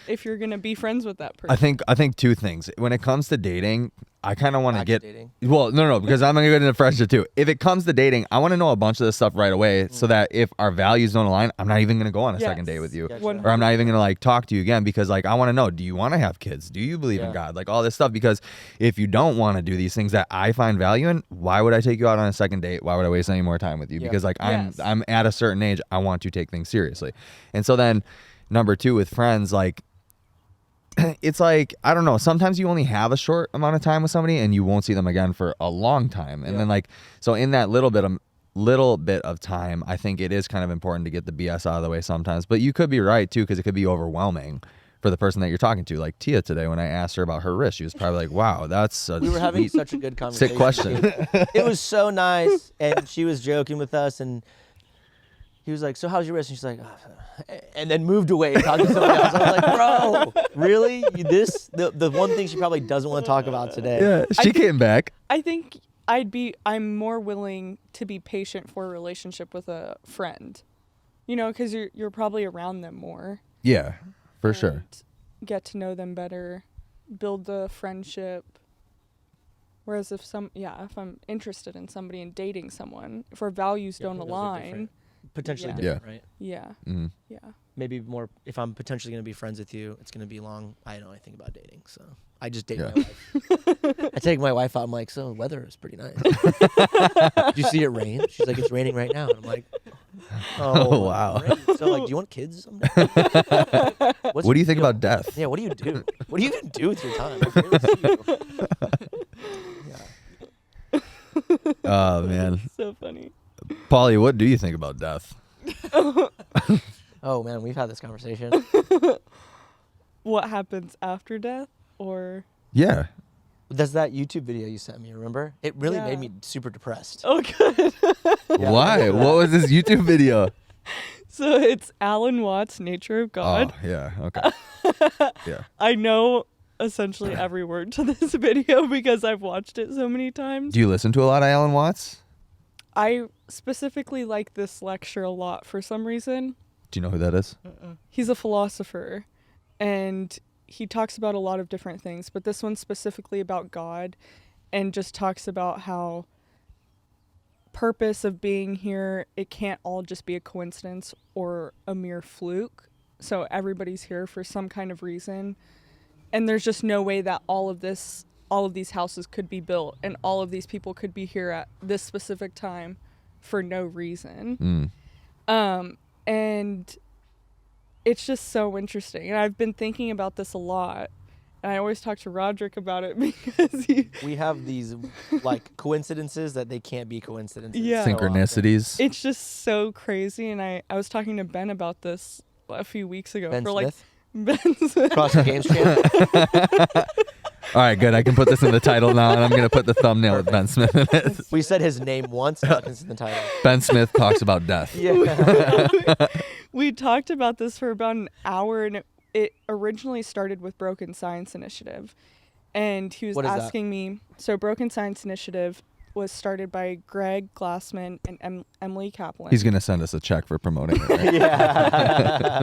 if you're gonna be friends with that person. I think two things. When it comes to dating, I kind of want to Back get dating. well, no, because I'm gonna get into friendship too. If it comes to dating, I want to know a bunch of this stuff right away, so that if our values don't align, I'm not even gonna go on a second date with you, Gotcha. One- or I'm not even gonna like talk to you again because like I want to know, do you want to have kids? Do you believe in Yeah. God? Like all this stuff. Because if you don't want to do these things that I find value in, why would I take you out on a second date? Why would I waste any more time with you? Yeah. Because like Yes. I'm at a certain age, I want to take things seriously, and so then number two with friends, like it's like, I don't know, sometimes you only have a short amount of time with somebody and you won't see them again for a long time. And then like, so in that little bit of time, I think it is kind of important to get the BS out of the way sometimes. But you could be right too, because it could be overwhelming for the person that you're talking to. Like Tia today, when I asked her about her wrist, she was probably like, wow, that's a We were having such a good conversation. sick question. It was so nice, and she was joking with us, and he was like, so how's your wrist? And she's like, and then moved away and talked to somebody else. I was like, bro, really? The one thing she probably doesn't want to talk about today. Yeah, she came back. I think I'm more willing to be patient for a relationship with a friend, you know, because you're probably around them more. Yeah, for sure. And get to know them better, build the friendship. Whereas if I'm interested in somebody and dating someone, if our values don't those are align, different. Potentially Yeah. different, right? yeah, Mm-hmm. yeah. Maybe more, if I'm potentially going to be friends with you, it's going to be long. I know anything about dating, so I just date Yeah. my wife. I take my wife out. I'm like, so the weather is pretty nice. Did you see it rain? She's like, it's raining right now. And I'm like, Oh, wow. great. So like, do you want kids someday? What do you think about death? Yeah, what do you do? What do you even do with your time? I really see you. Yeah. Oh, man. So funny. Pauli, what do you think about death? Oh man, we've had this conversation. What happens after death, or Yeah. That's that YouTube video you sent me, remember? It really Yeah. made me super depressed. oh good. Yeah. Why? What was this YouTube video? So it's Alan Watts' Nature of God. Oh, yeah. Okay. Yeah. I know essentially every word to this video because I've watched it so many times. Do you listen to a lot of Alan Watts? I specifically like this lecture a lot for some reason. Do you know who that is? He's a philosopher, and he talks about a lot of different things, but this one's specifically about God, and just talks about how purpose of being here, it can't all just be a coincidence or a mere fluke. So everybody's here for some kind of reason, and there's just no way that all of these houses could be built and all of these people could be here at this specific time for no reason. And it's just so interesting. And I've been thinking about this a lot. And I always talk to Roderick about it because We have these like coincidences that they can't be coincidences. Yeah. so often. Synchronicities. it's just so crazy. And I was talking to Ben about this a few weeks ago. Ben for Smith, like Ben Smith. CrossFit Games champ. All right, good. I can put this in the title now, and I'm going to put the thumbnail with Ben Smith in it. We said his name once, but it's in the title. Ben Smith talks about death. Yeah. We talked about this for about an hour, and it originally started with Broken Science Initiative. And he was What is that? asking me, so Broken Science Initiative was started by Greg Glassman and Emily Kaplan. He's going to send us a check for promoting it, right? Yeah.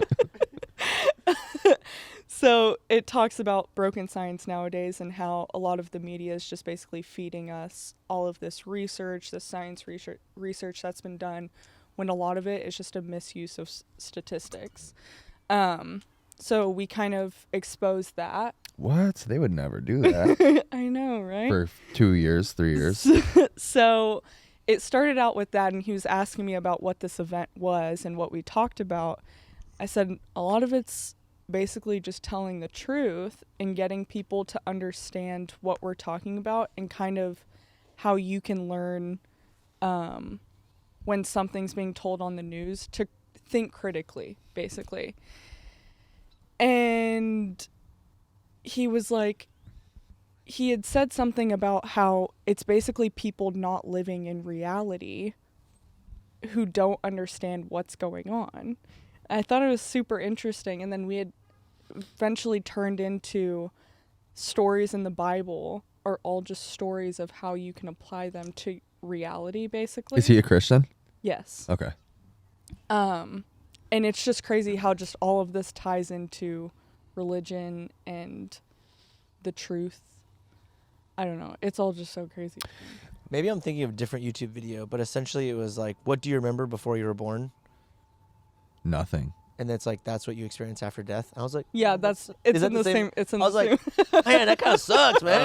So it talks about broken science nowadays and how a lot of the media is just basically feeding us all of this research, this science research that's been done, when a lot of it is just a misuse of statistics. So we kind of exposed that. What? They would never do that I know, right? for 2 years, 3 years. So it started out with that, and he was asking me about what this event was and what we talked about. I said a lot of it's basically just telling the truth and getting people to understand what we're talking about, and kind of how you can learn when something's being told on the news to think critically, basically. And he was like, he had said something about how it's basically people not living in reality who don't understand what's going on. I thought it was super interesting. And then we had eventually turned into stories in the Bible are all just stories of how you can apply them to reality, basically. Is he a Christian? Yes. Okay. And it's just crazy how just all of this ties into religion and the truth. I don't know. It's all just so crazy. Maybe I'm thinking of a different YouTube video, but essentially it was like, what do you remember before you were born? Nothing. And it's like, that's what you experience after death. I was like, Yeah, is it's that in the same. It's in I was the same. like, man, that kind of sucks, man.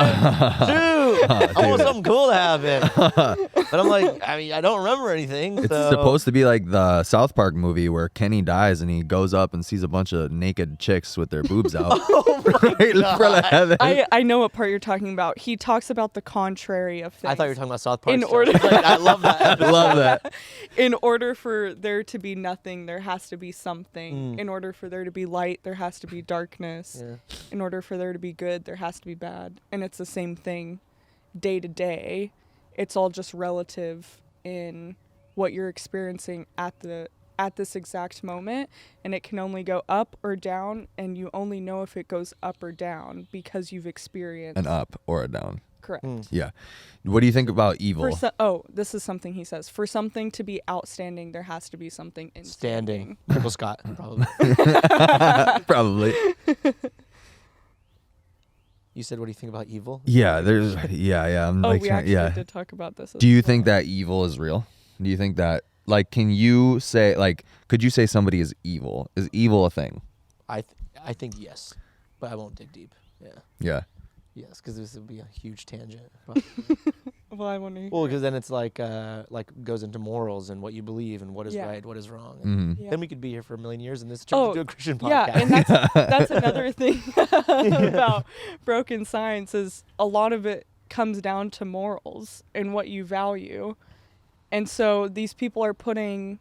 Dude, I want something cool to happen. But I'm like, I mean, I don't remember anything. It's so. supposed to be like the South Park movie where Kenny dies and he goes up and sees a bunch of naked chicks with their boobs out. Oh my right in front of heaven. I know what part you're talking about. He talks about the contrary of things. I thought you were talking about South Park. In stuff. order- Like, I love that episode. Love that. In order for there to be nothing, there has to be something. In order for there to be light, there has to be darkness. Yeah. In order for there to be good, there has to be bad. And it's the same thing day to day. It's all just relative in what you're experiencing at this exact moment, and it can only go up or down, and you only know if it goes up or down because you've experienced An up or a down. Correct. Yeah. What do you think about evil? This is something he says. For something to be outstanding, there has to be something Standing. instanding. Michael Scott, probably. Probably. You said, what do you think about evil? Yeah, I'm Oh, like, we actually yeah. did talk about this. Do you think that evil is real? Do you think that, like, can you say, like, could you say somebody is evil? Is evil a thing? I think yes, but I won't dig deep. Yeah. Yeah. Yes, because this would be a huge tangent. Well, I want to. Well, because then it's like goes into morals and what you believe and what is Yeah. right, what is wrong. And Mhm. Yeah. then we could be here for a million years and this turns into a Christian podcast. Yeah, and that's another thing about broken science is a lot of it comes down to morals and what you value. And so these people are putting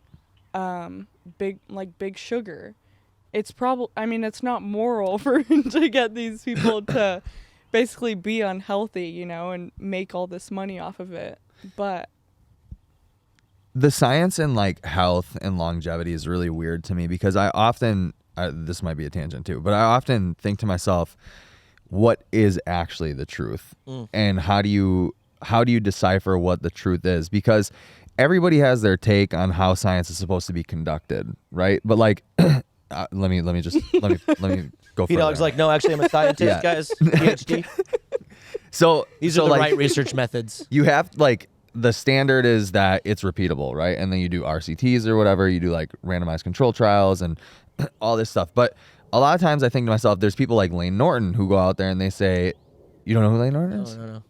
big sugar. It's it's not moral for to get these people to basically be unhealthy, and make all this money off of it. But The science in like health and longevity is really weird to me because I often, this might be a tangent too, but I often think to myself, what is actually the truth? And how do you decipher what the truth is? Because everybody has their take on how science is supposed to be conducted, right? But like, let me go P further. Dog's like, no, actually, I'm a scientist, Yeah. guys. PhD. so These so are the like, right research methods. you have like the standard is that it's repeatable, right? And then you do RCTs or whatever, you do like randomized control trials and all this stuff. But a lot of times I think to myself, there's people like Lane Norton who go out there and they say, you don't know who Lane Norton is? No.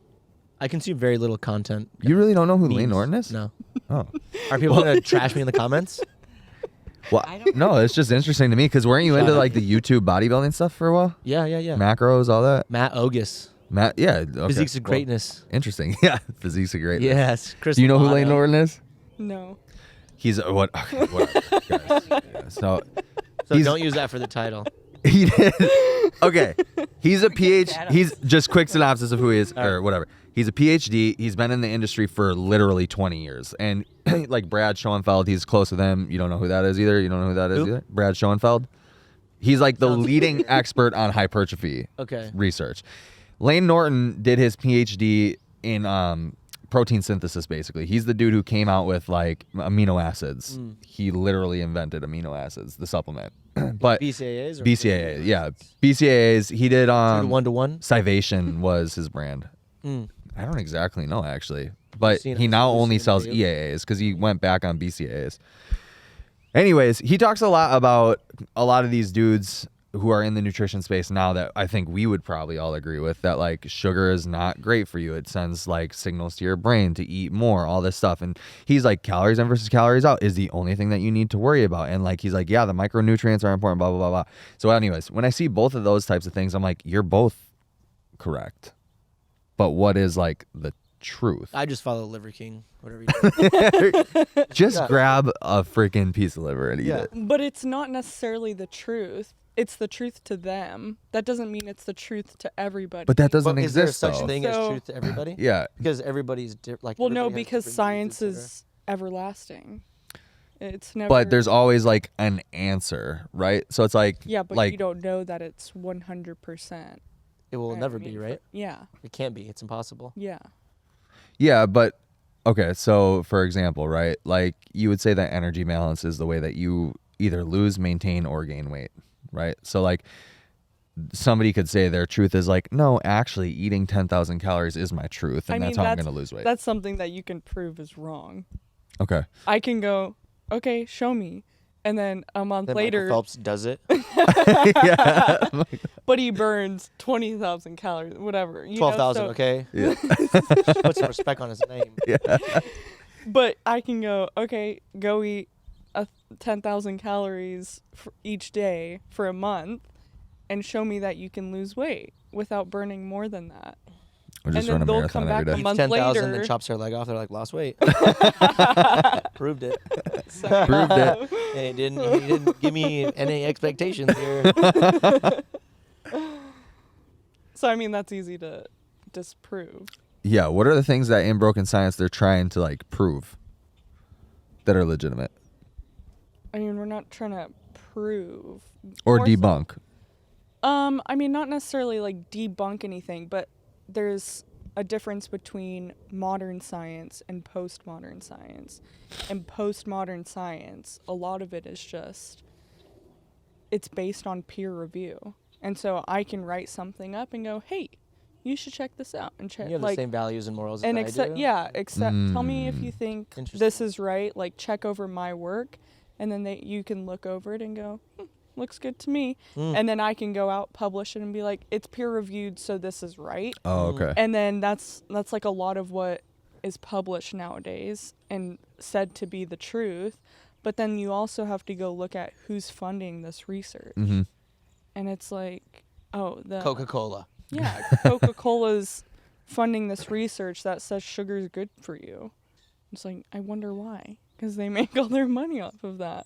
I consume very little content. You really don't know who Memes. Lane Norton is? No. Oh. Are people going to trash me in the comments? Well, no, it's just interesting to me because weren't you into like the YouTube bodybuilding stuff for a while? Yeah. Macros, all that? Matt Ogus. Matt, yeah. Okay. Physiques of Well, Greatness. interesting. Yeah, physiques of greatness. Yes. Chris Do you know who Lane Lotto. Norton is? no. He's what? Okay, whatever, guys. Yeah, so So he's- don't use that for the title. he did. Okay, he's a PhD. He's just quick synopsis of who he is or whatever. He's a PhD. He's been in the industry for literally 20 years. And like Brad Schoenfeld, he's close with him. You don't know who that is either. You don't know who that is Who? either. Brad Schoenfeld. He's like the Sounds- leading expert on hypertrophy Okay. research. Lane Norton did his PhD in protein synthesis, basically. He's the dude who came out with like amino acids. He literally invented amino acids, the supplement. But BCAAs? Or BCAA, yeah. BCAAs, he did 1-to-1? Scivation was his brand. I don't exactly know actually. But seen he it. now You've only seen sells videos? EAAs because he went back on BCAAs. Anyways, he talks a lot about a lot of these dudes who are in the nutrition space now that I think we would probably all agree with, that like sugar is not great for you. It sends like signals to your brain to eat more, all this stuff. And he's like, calories in versus calories out is the only thing that you need to worry about. And like, he's like, yeah, the micronutrients are important, blah, blah, blah, blah. So anyways, when I see both of those types of things, I'm like, you're both correct. But what is like the truth? I just follow Liver King. Whatever you do. Just grab a freaking piece of liver and eat Yeah. it. But it's not necessarily the truth. It's the truth to them. That doesn't mean it's the truth to everybody. But that doesn't But is there exist such though. thing as So- truth to everybody? Yeah. Because everybody's like. well, no, everybody has because different science views, et cetera. is everlasting. It's never. But there's always like an answer, right? So it's like, yeah, but like you don't know that it's 100%. It will never be, right? Yeah, It can't be. It's impossible. yeah. yeah, but okay. So for example, right? Like you would say that energy balance is the way that you either lose, maintain, or gain weight, right? So like somebody could say their truth is like, no, actually eating 10,000 calories is my truth, and I that's mean, how I'm going to lose weight. That's something that you can prove is wrong. Okay. I can go, okay, show me. And then a month Then later, Michael Phelps does it. Yeah. but he burns 20,000 calories, whatever. 12,000, so, okay? Yeah. Put some respect on his name. Yeah. But I can go, okay, go eat 10,000 calories for each day for a month and show me that you can lose weight without burning more than that. Or just then run a they'll marathon come every back a day. month 10,000, later. then chops her leg off. They're like, lost weight. Proved it. Proved it. And he didn't give me any expectations here. So, I mean, that's easy to disprove. Yeah. What are the things that in broken science they're trying to like prove that are legitimate I mean, we're not trying to prove. or More so- debunk? I mean, not necessarily like debunk anything, but there's a difference between modern science and postmodern science. And postmodern science, a lot of it is just, it's based on peer review. And so I can write something up and go, hey, you should check this out. And check, You have the like, same values and morals and as I do. except tell me if you think Interesting. this is right. Like, check over my work, and then you can look over it and go, looks good to me. And then I can go out, publish it, and be like, it's peer reviewed, so this is right. Oh, okay. And then that's like a lot of what is published nowadays and said to be the truth. But then you also have to go look at who's funding this research. Mm-hmm. And it's like, oh, the Coca-Cola. yeah, Coca-Cola's funding this research that says sugar is good for you. It's like, I wonder why. Because they make all their money off of that.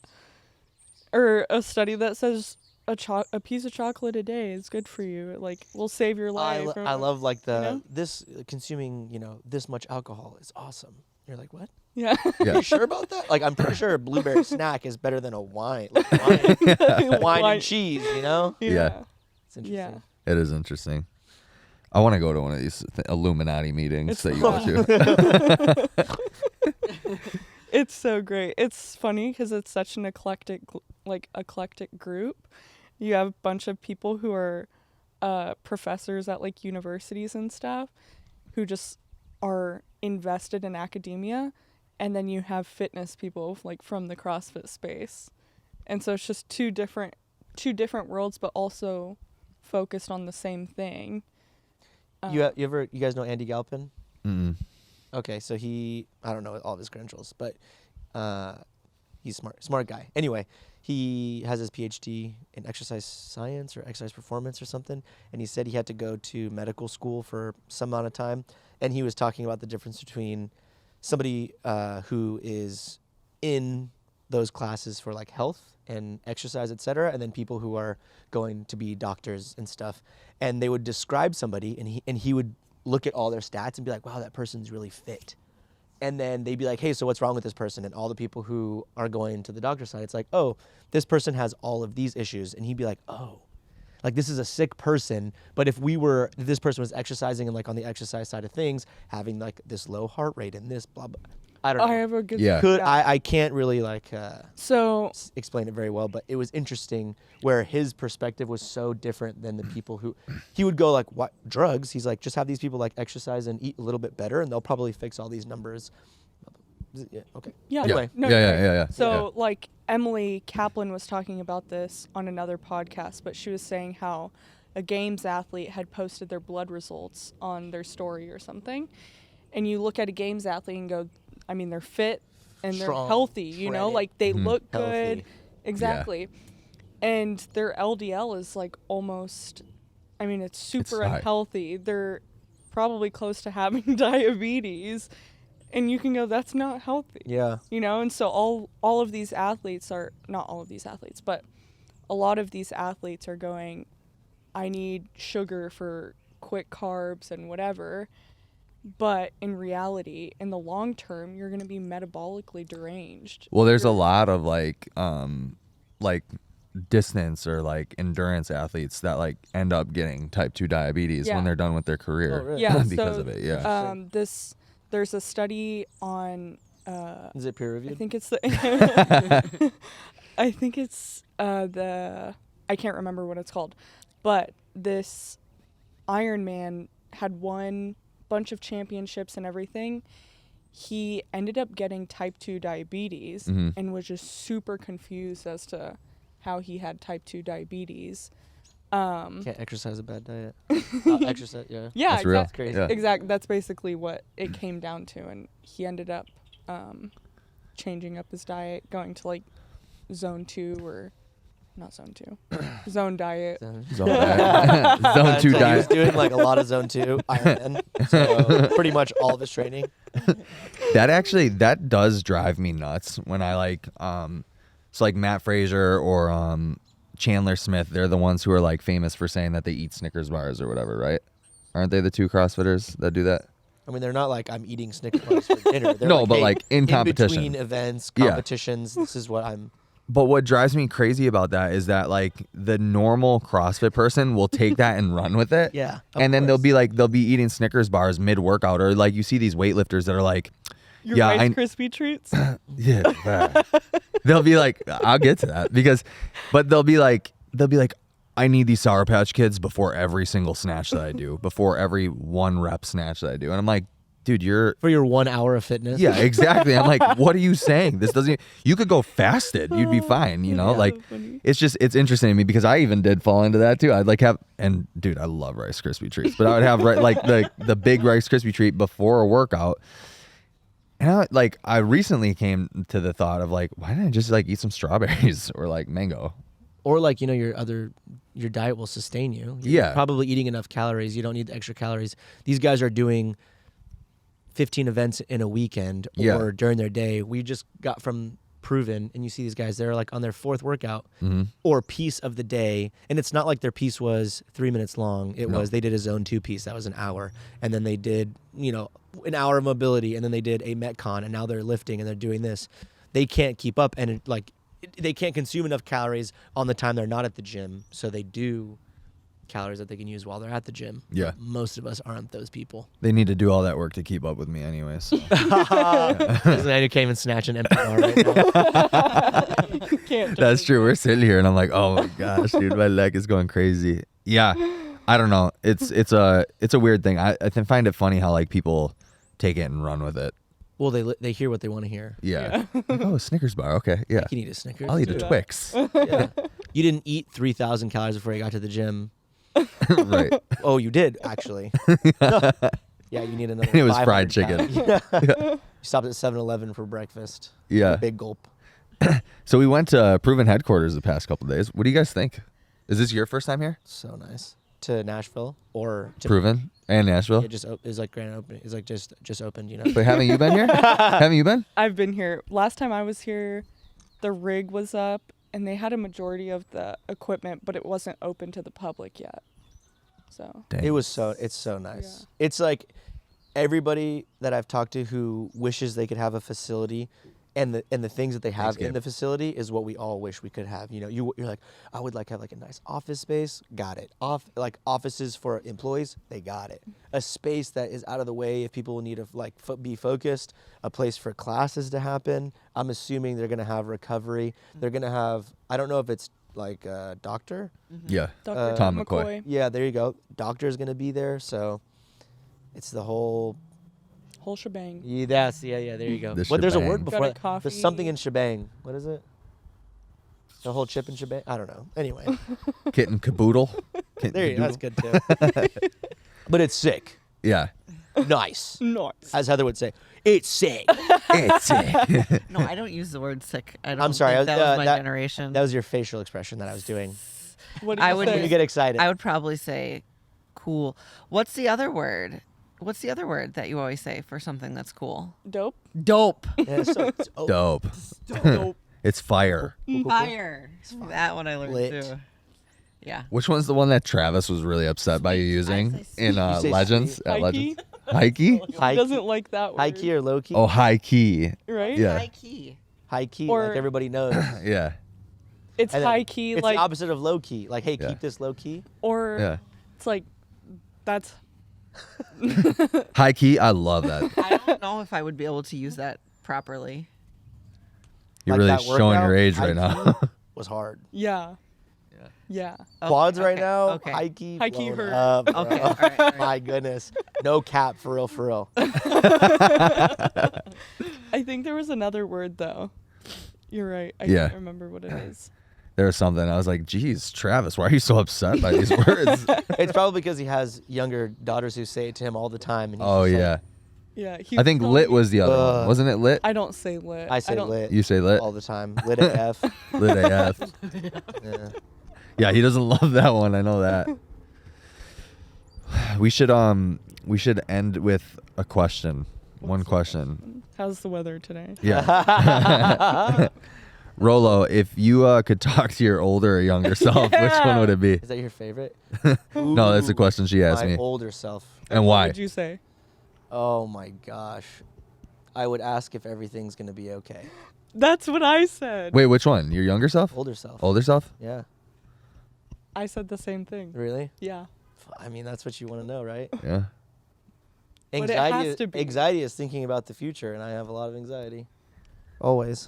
Or a study that says a piece of chocolate a day is good for you. It, like, will save your life. I love like the know? this consuming this much alcohol is awesome. You're like, what? Yeah. Yeah. Are you sure about that? Like, I'm pretty sure a blueberry snack is better than a wine, like wine and cheese. Yeah. It's interesting. Yeah. It is interesting. I want to go to one of these Illuminati meetings It's that you go to. It's so great. It's funny because it's such an eclectic group. You have a bunch of people who are professors at like universities and stuff who just are invested in academia, and then you have fitness people like from the CrossFit space. And so it's just two different worlds, but also focused on the same thing. You guys know Andy Galpin? Mm-mm. Okay, so I don't know all of his credentials, but he's smart guy. Anyway, he has his PhD in exercise science or exercise performance or something, and he said he had to go to medical school for some amount of time, and he was talking about the difference between somebody who is in those classes for like health and exercise, etc., and then people who are going to be doctors and stuff, and they would describe somebody, and he would look at all their stats and be like, wow, that person's really fit. And then they'd be like, hey, so what's wrong with this person? And all the people who are going to the doctor's side, it's like, oh, this person has all of these issues. And he'd be like, oh, like this is a sick person. But if this person was exercising and like on the exercise side of things, having like this low heart rate and this blah, blah. I don't know. I have a good Yeah. I can't really like So explain it very well, but it was interesting where his perspective was so different than the people who he would go like, what drugs? He's like, just have these people like exercise and eat a little bit better and they'll probably fix all these numbers. Yeah, okay. yeah, Anyway. no, Yeah. So like Emily Kaplan was talking about this on another podcast, but she was saying how a games athlete had posted their blood results on their story or something, and you look at a games athlete and go, I mean, they're fit and they're Strong, healthy, you know, shredded. like they look good. Healthy. Exactly. And their LDL is like almost, I mean, it's super high. unhealthy. They're probably close to having diabetes. And you can go, that's not healthy. Yeah. You know, and so all of these athletes are, not all of these athletes, but a lot of these athletes are going, I need sugar for quick carbs and whatever. But in reality, in the long term, you're going to be metabolically deranged. Well, there's a lot of like distance or like endurance athletes that like end up getting type 2 diabetes Yeah. when they're done with their career. Oh, really? Yeah, because so, of it. Yeah. There's a study on, Is it peer I reviewed? think it's the, I think it's I can't remember what it's called, but this Iron Man had won bunch of championships and everything. he ended up getting type 2 diabetes and was just super confused as to how he had type 2 diabetes. Can't exercise a bad diet. Exercise, yeah. Yeah, That's real. That's crazy. Yeah. Exactly. That's basically what it came down to, and he ended up changing up his diet, going to like zone 2 or not zone 2, zone diet. Zone 2 So he was diet. doing like a lot of zone 2 Ironman. So pretty much all of his training. That does drive me nuts when I like so like Matt Frazier or Chandler Smith, they're the ones who are like famous for saying that they eat Snickers bars or whatever, right? Aren't they the two CrossFitters that do that? I mean, they're not like I'm eating Snickers bars for dinner. They're No, but hey, like in competition. between events, Yeah. competitions, this is what I'm. But what drives me crazy about that is that like the normal CrossFit person will take that and run with it. Yeah, of And then they'll course. be eating Snickers bars mid workout, or like you see these weightlifters that are like, Your yeah, Rice Krispie treats. yeah. They'll be like, I'll get to that but they'll be like, I need these Sour Patch Kids before every single snatch that I do, before every 1 rep snatch that I do. And I'm like, dude, you're For your 1 hour of fitness. yeah, exactly. I'm like, what are you saying? This doesn't. You could go fasted. You'd be fine. You know, Yeah, like funny. it's interesting to me because I even did fall into that too. I'd like have and dude, I love Rice Krispie treats, but I would have like the big Rice Krispie treat before a workout. And I recently came to the thought of like, why didn't I just like eat some strawberries or like mango? Or like, you know, your diet will sustain you. You're Yeah. probably eating enough calories. You don't need the extra calories. These guys are doing 15 events in a weekend or Yeah. during their day. We just got from Prvn, and you see these guys, they're like on their 4th workout Mm-hmm. or piece of the day. And it's not like their piece was 3 minutes long. It No. was, they did a zone 2 piece. That was an hour. And then they did, you know, an hour of mobility, and then they did a Metcon, and now they're lifting and they're doing this. They can't keep up, and they can't consume enough calories on the time they're not at the gym. So they do calories that they can use while they're at the gym. Yeah. Most of us aren't those people. They need to do all that work to keep up with me, anyways. So. Now you can't even snatch an empty bar right now. Can't That's true. We're sitting here and I'm like, oh my gosh, dude, my leg is going crazy. Yeah, I don't know. It's a weird thing. I find it funny how like people take it and run with it. Well, they hear what they want to hear. Yeah. Like, oh, a Snickers bar. Okay. Yeah. You can eat a Snickers. I'll eat a too. Twix. Yeah. You didn't eat 3,000 calories before you got to the gym. Right. Oh, you did actually. Yeah, you need another. And it was 500 fried chicken. calories. Yeah. You stopped at 7-Eleven for breakfast. Yeah. A big gulp. So we went to Prvn headquarters the past couple of days. What do you guys think? Is this your first time here? So nice. To Nashville or to Prvn and Nashville? It just is like grand opening. It's like just opened, you know. But haven't you been here? Haven't you been? I've been here. Last time I was here, the rig was up and they had a majority of the equipment, but it wasn't open to the public yet. So Dang. It's so nice. It's like everybody that I've talked to who wishes they could have a facility, and the things that they have Thanks, in Gabe. the facility is what we all wish we could have. You know, you're like, I would like have like a nice office space. Got it. Like offices for employees, they got it. A space that is out of the way if people need to like be focused. A place for classes to happen. I'm assuming they're gonna have recovery. They're gonna have. I don't know if it's like a doctor. Yeah. Dr. Tom McCoy. Yeah, there you go. Doctor's gonna be there, so it's the whole. Whole shebang. Yeah, there you go. The But there's a shebang. word Got before a that. coffee. There's something in shebang. What is it? The whole chip and shebang. I don't know. Anyway, Kit and caboodle. Kit and there you go. That's cadoodle. good too. But it's sick. Yeah. Nice, Nice. as Heather would say. It's sick. It's No, I don't use the word sick. I don't I'm sorry. think that was my that generation. That was your facial expression that I was doing. What did I you would say? When you get excited. I would probably say cool. What's the other word? What's the other word that you always say for something that's cool? Dope. Dope. Yeah, so it's, oh, Dope. Dope. It's fire. cool, cool. Fire. That one I learned Lit. too. Yeah. Which one's the one that Travis was really upset by you using in You say Legends? sweet. At High Legends? High key? High He doesn't like that word. High key or low key? Oh, high key. Right? Yeah. High key. High key, Or- like everybody knows. Yeah. It's And then high key, It's like, the opposite of low key. Like, hey, Yeah. keep this low key. or Yeah. it's like, that's High key, I love that. I don't know if I would be able to use that properly. You're Like really that showing your workout, age right high now. key was hard. yeah. Yeah. Okay, Quads right okay, now, Okay. high key. High key blown hurt. up, bro. Okay, all right, all right. My goodness. No cap, for real, for real. I think there was another word though. You're right. I Yeah. can't remember what it is. There was something. I was like, geez, Travis, why are you so upset by these words? It's probably because he has younger daughters who say it to him all the time. And he's Oh, just like, yeah. Yeah. He I think told lit me- was the other one. Ugh. Wasn't it lit? I don't say lit. I say don't, lit You say lit? all the time. Lit AF. Lit AF. Yeah. Yeah, he doesn't love that one. I know that. We should end with a question. One question. How's the weather today? Yeah. Rolo, if you could talk to your older or younger self, which one would it be? Is that your favorite? No, that's a question she asked My me. older self. And What why? would you say? Oh my gosh. I would ask if everything's going to be okay. That's what I said. Wait, which one? Your younger self? Older self. Older self? Yeah. I said the same thing. Really? Yeah. I mean, that's what you want to know, right? Yeah. But it has to be. Anxiety is thinking about the future, and I have a lot of anxiety. Always.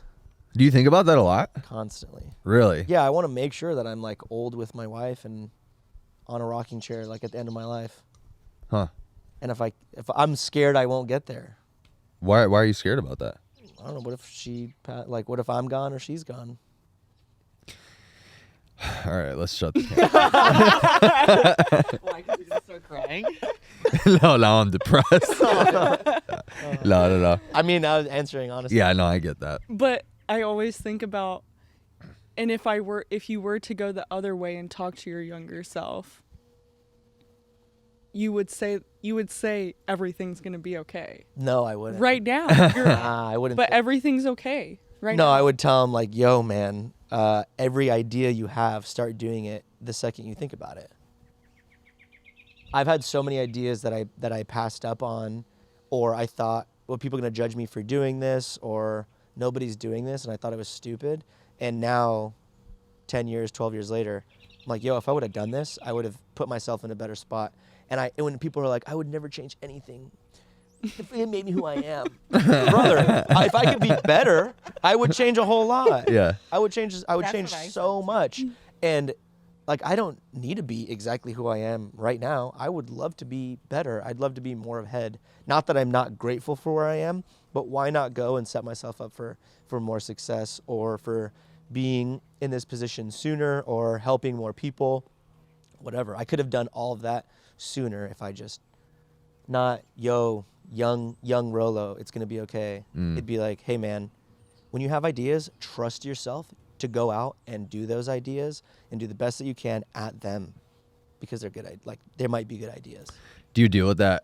Do you think about that a lot? Constantly. Really? Yeah, I want to make sure that I'm like old with my wife and on a rocking chair like at the end of my life. Huh. And if I'm scared I won't get there. Why are you scared about that? I don't know, what if what if I'm gone or she's gone? All right, let's shut the camera. Why? Because you just start crying? No, now I'm depressed. No. I mean, I was answering honestly. Yeah, no, I get that. But I always think about, and if you were to go the other way and talk to your younger self, you would say everything's gonna be okay. No, I wouldn't. Right now, you're, I wouldn't. but everything's okay. Right No, now. I would tell him like, yo, man, every idea you have, start doing it the second you think about it. I've had so many ideas that I passed up on, or I thought, well, people are gonna judge me for doing this, or nobody's doing this, and I thought it was stupid. And now, 10 years, 12 years later, I'm like, yo, if I would have done this, I would have put myself in a better spot. And when people are like, I would never change anything, if it made me who I am. Brother, if I could be better, I would change a whole lot. Yeah. I would change That's what I so much. And like, I don't need to be exactly who I am right now. I would love to be better. I'd love to be more ahead. Not that I'm not grateful for where I am, but why not go and set myself up for more success, or for being in this position sooner, or helping more people, whatever. I could have done all of that sooner if I just not, yo, young Rolo, it's going to be okay. It'd be like, hey man, when you have ideas, trust yourself to go out and do those ideas and do the best that you can at them, because they're good. Like, they might be good ideas. Do you deal with that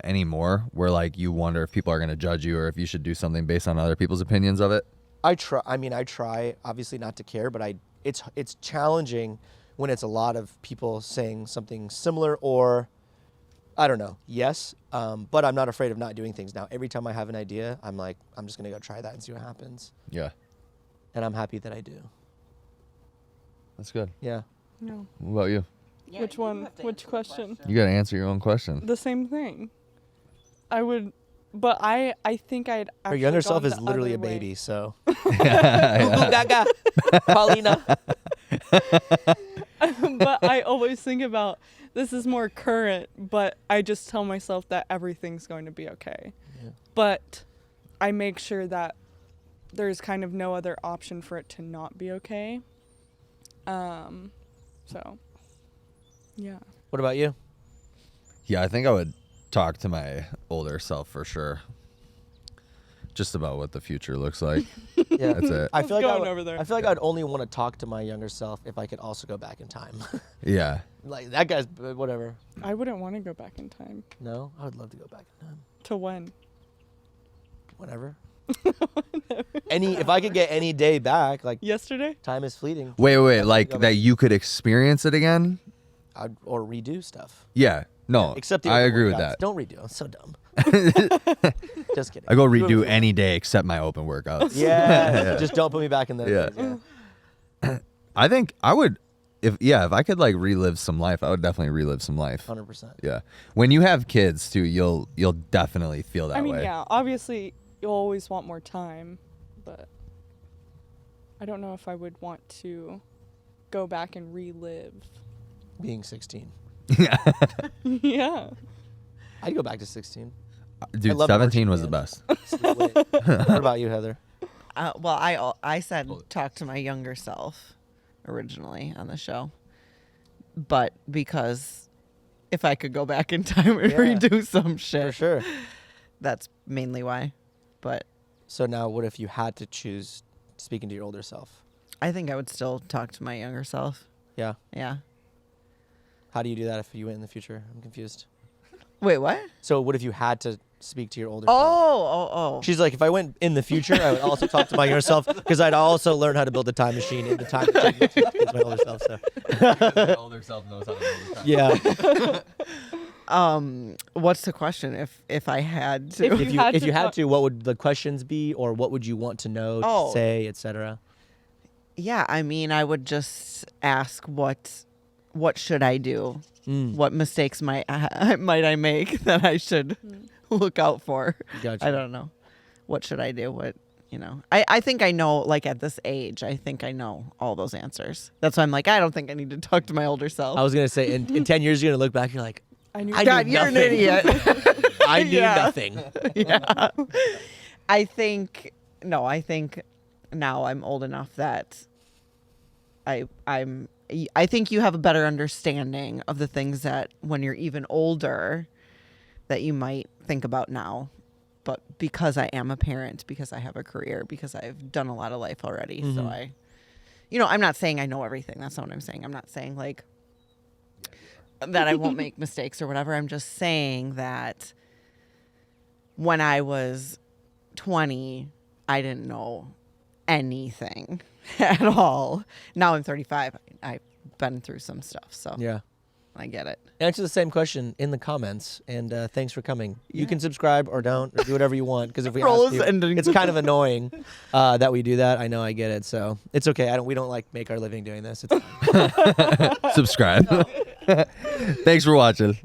anymore, where like you wonder if people are going to judge you, or if you should do something based on other people's opinions of it? I try obviously not to care, but it's challenging when it's a lot of people saying something similar, or I don't know. Yes, but I'm not afraid of not doing things now. Every time I have an idea, I'm like, I'm just gonna go try that and see what happens. Yeah. And I'm happy that I do. That's good. Yeah. No. What about you? Yeah, Which you one? have to Which answer the question? You got to answer your own question. The same thing. I would, but I think I'd. Her actually younger self gone is the literally a other way. baby, so. Yeah. Gaga, Paulina. But I always think about, this is more current, but I just tell myself that everything's going to be okay. Yeah. But I make sure that there's kind of no other option for it to not be okay. So, yeah. What about you? Yeah, I think I would talk to my older self for sure. Just about what the future looks like. Yeah. That's it. I feel like going over there. I feel like I'd only want to talk to my younger self if I could also go back in time. Yeah. Like, that guy's whatever. I wouldn't want to go back in time. No, I would love to go back in time. To when? Whenever. If I could get any day back, like, Yesterday? time is fleeting. Wait, I'd like go that back. you could experience it again? Or redo stuff. Yeah. No, Except the I open agree with workouts. that. Don't redo. It's so dumb. Just kidding. I go Do it redo with- any day except my open workouts. Yeah. Just don't put me back in those Yeah. days. Yeah. I think I would, if I could like relive some life, I would definitely relive some life. 100%. Yeah. When you have kids too, you'll definitely feel that I mean, way. yeah, obviously you'll always want more time, but I don't know if I would want to go back and relive. Being 16. Yeah. I'd go back to 16. Dude, love 17 was marching the band. best. What about you, Heather? Well, I said talk to my younger self originally on the show, but because if I could go back in time and Yeah. redo some For shit, sure. that's mainly why. But So now, what if you had to choose speaking to your older self? I think I would still talk to my younger self. Yeah. Yeah. How do you do that if you went in the future? I'm confused. Wait, what? So what if you had to speak to your older self? Oh. She's like, if I went in the future, I would also talk to my younger self because I'd also learn how to build a time machine in the time to my older self. So The older self knows how to build a yeah. What's the question? If I had to, If you had if to you had talk- to, what would the questions be, or what would you want to know, Oh. say, etc.? yeah, I mean, I would just ask what should I do? Mm. What mistakes might I make that I should look out for? Gotcha. I don't know. What should I do? What, I think I know, like at this age, I think I know all those answers. That's why I'm like, I don't think I need to talk to my older self. I was gonna say, in 10 years, you're gonna look back, you're like, I knew. I God, knew you're an nothing. idiot. I knew Yeah. nothing. Yeah. I think now I'm old enough that I think you have a better understanding of the things that when you're even older that you might think about now. But because I am a parent, because I have a career, because I've done a lot of life already, so I'm not saying I know everything. That's not what I'm saying. I'm not saying like that I won't make mistakes or whatever. I'm just saying that when I was 20, I didn't know anything at all. Now I'm 35. I've been through some stuff, so Yeah. I get it. Answer the same question in the comments, and thanks for coming. You Yeah. can subscribe or don't, or do whatever you want, because if we Rose ask you, ending. it's kind of annoying that we do that. I know, I get it, so it's okay. We don't like make our living doing this. It's fine. Subscribe. Thanks for watching.